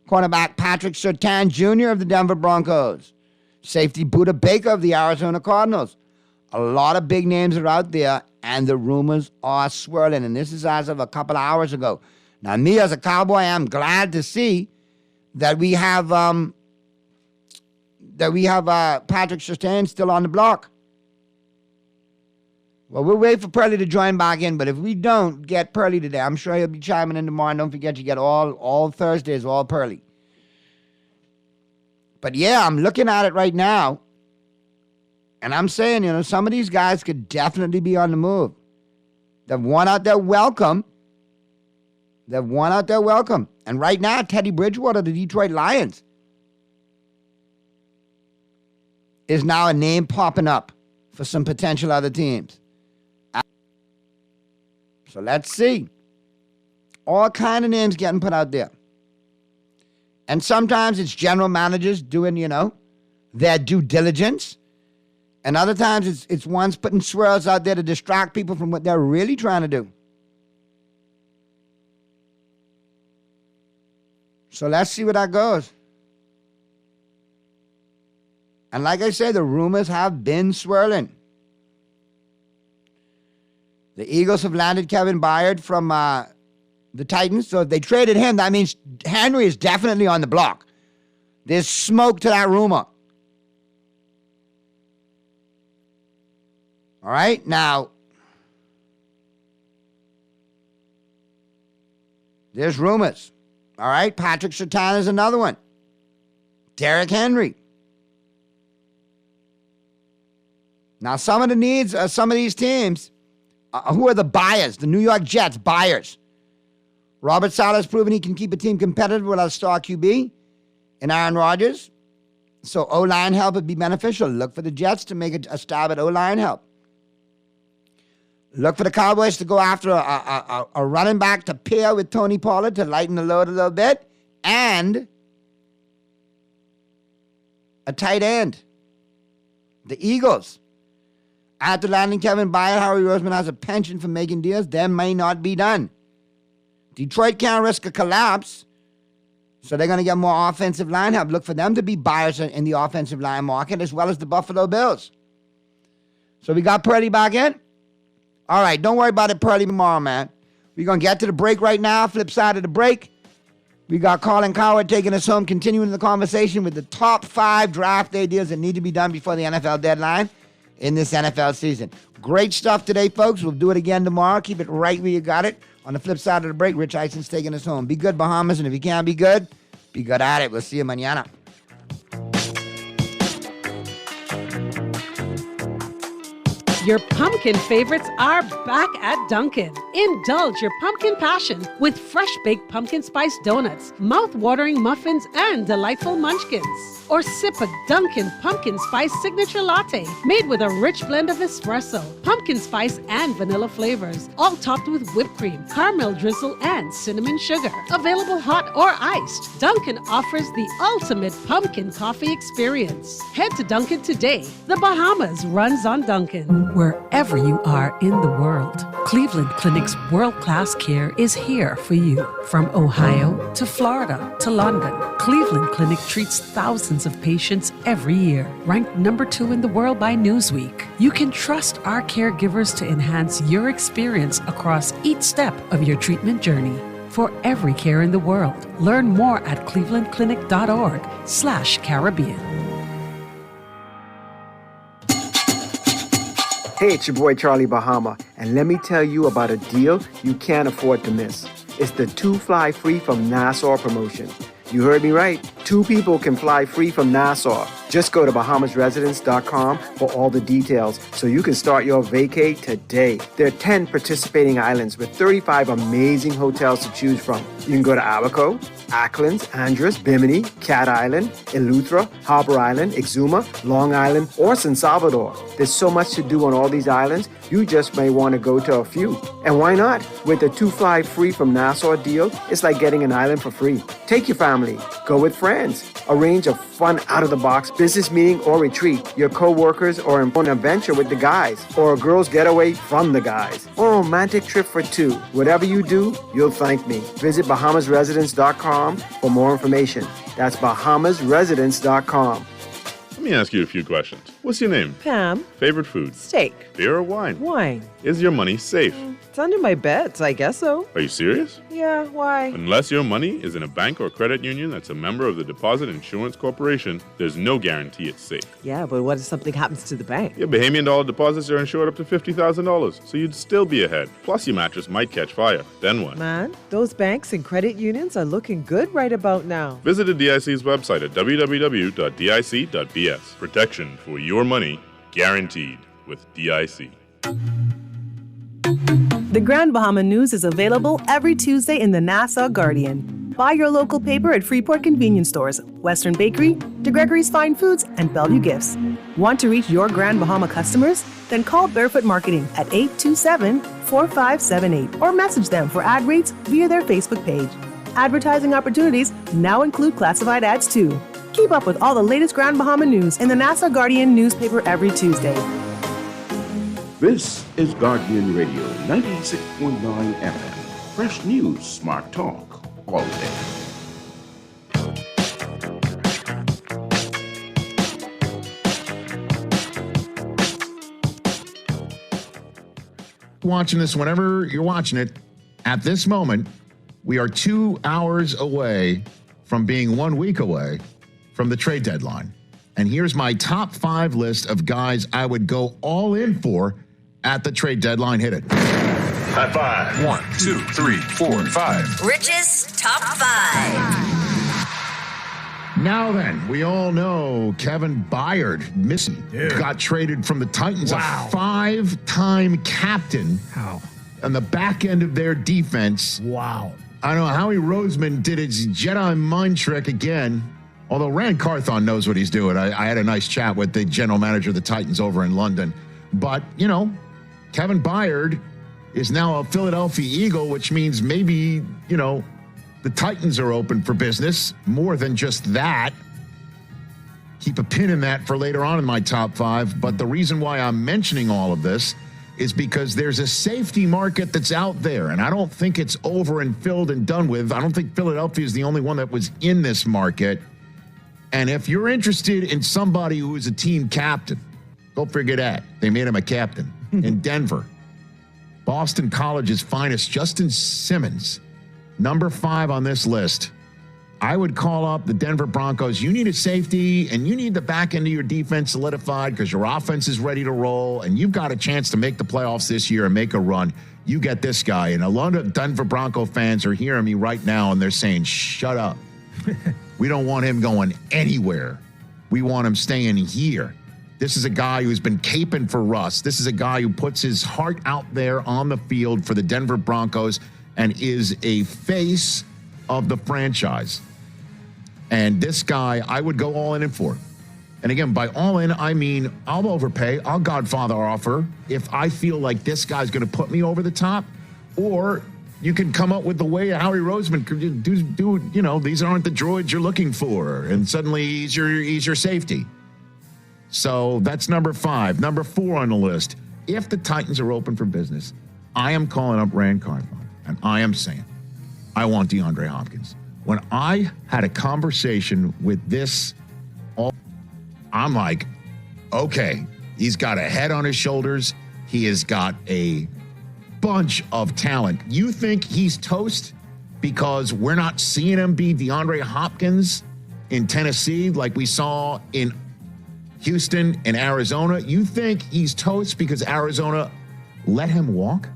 Cornerback Patrick Surtain Jr. of the Denver Broncos. Safety Budda Baker of the Arizona Cardinals. A lot of big names are out there, and the rumors are swirling. And this is as of a couple of hours ago. Now, me as a Cowboy, I'm glad to see that we have Patrick Surtain still on the block. Well, we'll wait for Pearly to join back in, but if we don't get Pearly today, I'm sure he'll be chiming in tomorrow. And don't forget, you get all Thursdays, all Pearly. But yeah, I'm looking at it right now, and I'm saying, some of these guys could definitely be on the move. They've won out their welcome. And right now, Teddy Bridgewater, the Detroit Lions, is now a name popping up for some potential other teams. So let's see. All kind of names getting put out there. And sometimes it's general managers doing, their due diligence. And other times it's ones putting swirls out there to distract people from what they're really trying to do. So let's see where that goes. And like I said, the rumors have been swirling. The Eagles have landed Kevin Byard from the Titans. So if they traded him, that means Henry is definitely on the block. There's smoke to that rumor. All right, now, there's rumors. All right, Patrick Surtain is another one. Derrick Henry. Now, some of the needs of some of these teams, who are the buyers? The New York Jets, buyers. Robert Saleh has proven he can keep a team competitive without a star QB in Aaron Rodgers. So O-line help would be beneficial. Look for the Jets to make a stab at O-line help. Look for the Cowboys to go after a running back to pair with Tony Pollard to lighten the load a little bit. And a tight end. The Eagles. After landing Kevin Byard, Howie Roseman has a penchant for making deals that may not be done. Detroit can't risk a collapse, so they're going to get more offensive line help. Look for them to be buyers in the offensive line market, as well as the Buffalo Bills. So we got Purdy back in? All right, don't worry about it, Purdy, tomorrow, man. We're going to get to the break right now. Flip side of the break, we got Colin Cowherd taking us home, continuing the conversation with the top 5 draft day deals that need to be done before the NFL deadline in this NFL season. Great stuff today, folks. We'll do it again tomorrow. Keep it right where you got it. On the flip side of the break, Rich Eisen's taking us home. Be good, Bahamas, and if you can't be good at it. We'll see you mañana. Your pumpkin favorites are back at Dunkin'. Indulge your pumpkin passion with fresh baked pumpkin spice donuts, mouth-watering muffins, and delightful munchkins. Or sip a Dunkin' pumpkin spice signature latte made with a rich blend of espresso, pumpkin spice, and vanilla flavors, all topped with whipped cream, caramel drizzle, and cinnamon sugar. Available hot or iced, Dunkin' offers the ultimate pumpkin coffee experience. Head to Dunkin' today. The Bahamas runs on Dunkin'. Wherever you are in the world, Cleveland Clinic's world-class care is here for you. From Ohio to Florida to London, Cleveland Clinic treats thousands of patients every year. Ranked number 2 in the world by Newsweek, you can trust our caregivers to enhance your experience across each step of your treatment journey. For every care in the world, learn more at clevelandclinic.org/Caribbean. Hey, it's your boy Charlie Bahama, and let me tell you about a deal you can't afford to miss. It's the 2 Fly Free from Nassau promotion. You heard me right. 2 people can fly free from Nassau. Just go to BahamasResidence.com for all the details so you can start your vacay today. There are 10 participating islands with 35 amazing hotels to choose from. You can go to Abaco, Acklands, Andros, Bimini, Cat Island, Eleuthera, Harbor Island, Exuma, Long Island, or San Salvador. There's so much to do on all these islands, you just may want to go to a few. And why not? With the 2 Fly Free from Nassau deal, it's like getting an island for free. Take your family. Go with friends. Arrange a fun, out-of-the-box business meeting or retreat. Your co-workers or an adventure with the guys. Or a girl's getaway from the guys. Or a romantic trip for 2. Whatever you do, you'll thank me. Visit BahamasResidence.com for more information. That's BahamasResidence.com. Let me ask you a few questions. What's your name? Pam. Favorite food? Steak. Beer or wine? Wine. Is your money safe? It's under my bed, so I guess so. Are you serious? Yeah, why? Unless your money is in a bank or credit union that's a member of the Deposit Insurance Corporation, there's no guarantee it's safe. Yeah, but what if something happens to the bank? Your Bahamian dollar deposits are insured up to $50,000, so you'd still be ahead. Plus, your mattress might catch fire. Then what? Man, those banks and credit unions are looking good right about now. Visit the DIC's website at www.dic.bs. Protection for your money, guaranteed with DIC. The Grand Bahama News is available every Tuesday in the Nassau Guardian. Buy your local paper at Freeport convenience stores, Western Bakery, DeGregory's Fine Foods, and Bellevue Gifts. Want to reach your Grand Bahama customers? Then call Barefoot Marketing at 827-4578 or message them for ad rates via their Facebook page. Advertising opportunities now include classified ads too. Keep up with all the latest Grand Bahama news in the Nassau Guardian newspaper every Tuesday. This is Guardian Radio 96.9 FM. Fresh news, smart talk, all day. Watching this whenever you're watching it, at this moment, we are 2 hours away from being 1 week away from the trade deadline. And here's my top 5 list of guys I would go all in for at the trade deadline. Hit it. High five. 1, 2, 3, 4, 5. Rich's Top 5. Now then, we all know Kevin Byard, missing, got traded from the Titans, a 5-time captain. How? On the back end of their defense. Wow. I don't know, Howie Roseman did his Jedi mind trick again. Although Rand Carthon knows what he's doing. I had a nice chat with the general manager of the Titans over in London. But, you know, Kevin Byard is now a Philadelphia Eagle, which means maybe, you know, the Titans are open for business. More than just that. Keep a pin in that for later on in my top 5. But the reason why I'm mentioning all of this is because there's a safety market that's out there, and I don't think it's over and filled and done with. I don't think Philadelphia is the only one that was in this market. And if you're interested in somebody who is a team captain, go figure that. They made him a captain in Denver. Boston College's finest, Justin Simmons, number 5 on this list. I would call up the Denver Broncos. You need a safety, and you need the back end of your defense solidified because your offense is ready to roll, and you've got a chance to make the playoffs this year and make a run. You get this guy. And a lot of Denver Bronco fans are hearing me right now, and they're saying, shut up. We don't want him going anywhere. We want him staying here. This is a guy who's been caping for Russ. This is a guy who puts his heart out there on the field for the Denver Broncos and is a face of the franchise. And this guy, I would go all in for. And again, by all in, I mean I'll overpay. I'll Godfather offer if I feel like this guy's going to put me over the top. Or you can come up with the way Howie Roseman could do, you know, these aren't the droids you're looking for. And suddenly he's your safety. So that's number 5. Number 4 on the list. If the Titans are open for business, I am calling up Rand Carthon, and I am saying, I want DeAndre Hopkins. When I had a conversation with this, I'm like, okay, he's got a head on his shoulders. He has got a bunch of talent. You think he's toast because we're not seeing him be DeAndre Hopkins in Tennessee like we saw in Houston and Arizona? You think he's toast because Arizona let him walk?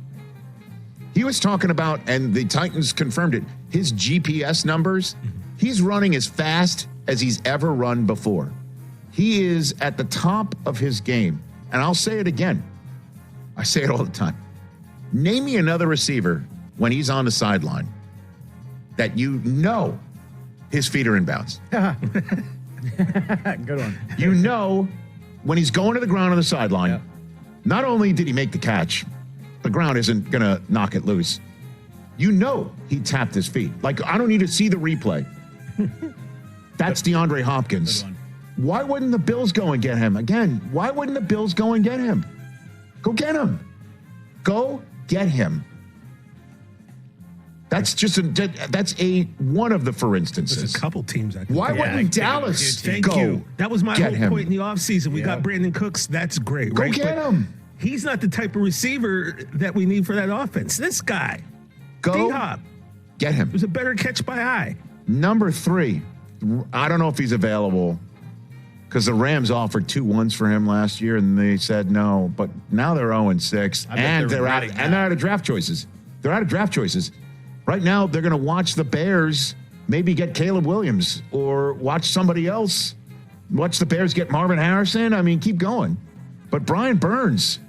He was talking about, and the Titans confirmed it, his GPS numbers, he's running as fast as he's ever run before. He is at the top of his game. And I'll say it again. I say it all the time. Name me another receiver when he's on the sideline that you know his feet are in bounds. Good one. You know when he's going to the ground on the sideline, not only did he make the catch, the ground isn't going to knock it loose. You know he tapped his feet. Like, I don't need to see the replay. That's DeAndre Hopkins. Why wouldn't the Bills go and get him? Again, why wouldn't the Bills go and get him? Go get him. Go get him. That's just one of the for instances. There's a couple teams. Why wouldn't Dallas Thank go you. That was my get whole him? point in the offseason. We got Brandon Cooks. That's great, Go right? get But him. he's not the type of receiver that we need for that offense. This guy, Go D-Hop, get him. it was a better catch by eye. Number 3, I don't know if he's available because the Rams offered 2 ones for him last year and they said no. But now they're 0-6 and they're out of draft choices. They're out of draft choices. Right now, they're going to watch the Bears maybe get Caleb Williams or watch somebody else. Watch the Bears get Marvin Harrison. I mean, keep going. But Brian Burns,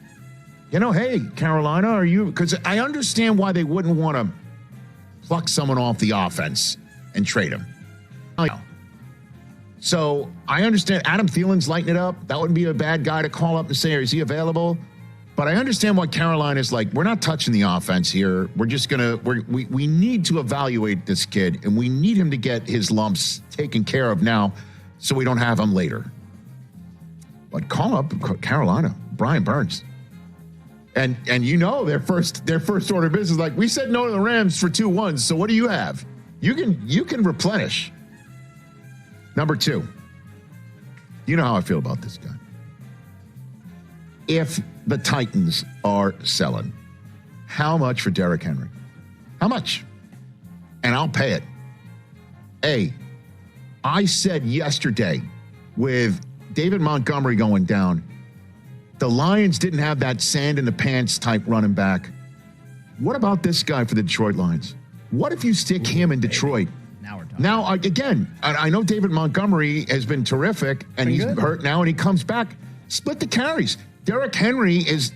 you know, hey, Carolina, are you? Because I understand why they wouldn't want to pluck someone off the offense and trade him. So I understand Adam Thielen's lighting it up. That wouldn't be a bad guy to call up and say, is he available? But I understand why Carolina's like, we're not touching the offense here. We're just we need to evaluate this kid, and we need him to get his lumps taken care of now so we don't have him later. But call up Carolina, Brian Burns. And you know their first order of business is like, we said no to the Rams for 2 ones, so what do you have? You can replenish. Number 2. You know how I feel about this guy. If the Titans are selling, how much for Derrick Henry? How much? And I'll pay it. I said yesterday with David Montgomery going down, the Lions didn't have that sand in the pants type running back. What about this guy for the Detroit Lions? What if you stick him in Detroit? Now, again, I know David Montgomery has been terrific, and he's hurt now, and he comes back. Split the carries. Derrick Henry has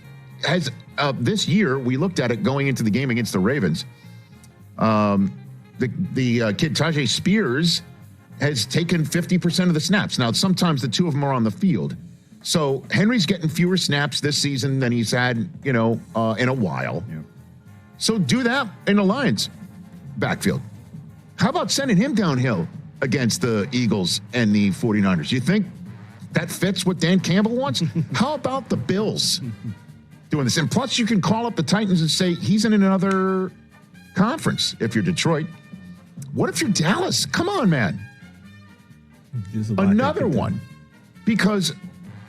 this year, we looked at it going into the game against the Ravens. The kid Tajay Spears has taken 50% of the snaps. Now, sometimes the two of them are on the field. So Henry's getting fewer snaps this season than he's had, in a while. Yeah. So do that in the Lions backfield. How about sending him downhill against the Eagles and the 49ers? You think that fits what Dan Campbell wants? How about the Bills doing this? And plus, you can call up the Titans and say he's in another conference if you're Detroit. What if you're Dallas? Come on, man. Another one. Because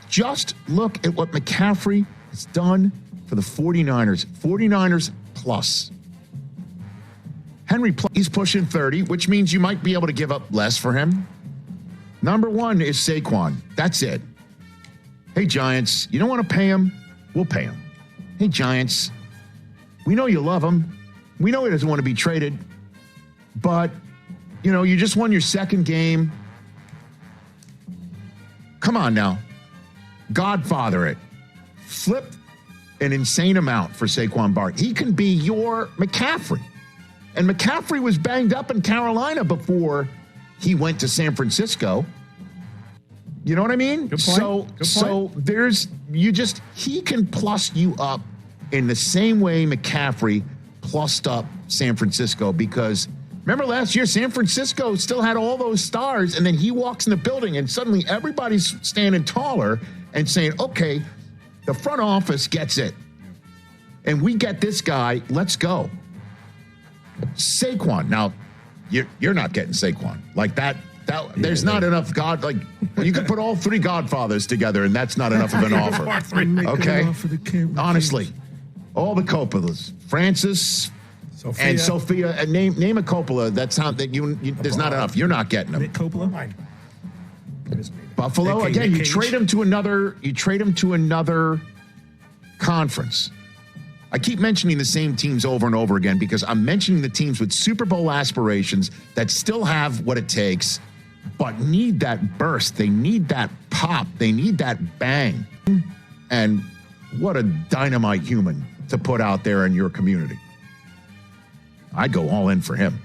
just look at what McCaffrey has done for the 49ers. 49ers plus. Henry, he's pushing 30, which means you might be able to give up less for him. Number 1 is Saquon. That's it. Hey, Giants, you don't want to pay him? We'll pay him. Hey, Giants, we know you love him. We know he doesn't want to be traded. But, you just won your second game. Come on now. Godfather it. Flip an insane amount for Saquon Barkley. He can be your McCaffrey. And McCaffrey was banged up in Carolina before he went to San Francisco. You know what I mean? Good point. So he can plus you up in the same way McCaffrey plussed up San Francisco, because remember last year, San Francisco still had all those stars, and then he walks in the building and suddenly everybody's standing taller and saying, okay, the front office gets it. And we get this guy, let's go. Saquon. Now, you're not getting Saquon. Like that there's not enough you could put all three Godfathers together, and that's not enough of an offer. Okay? Honestly. All the Coppolas. Francis and Sophia. And name a Coppola. That's how that there's not enough. You're not getting them. Nick Coppola? Buffalo, again, you trade him to another conference. I keep mentioning the same teams over and over again because I'm mentioning the teams with Super Bowl aspirations that still have what it takes, but need that burst. They need that pop. They need that bang. And what a dynamite human to put out there in your community. I'd go all in for him.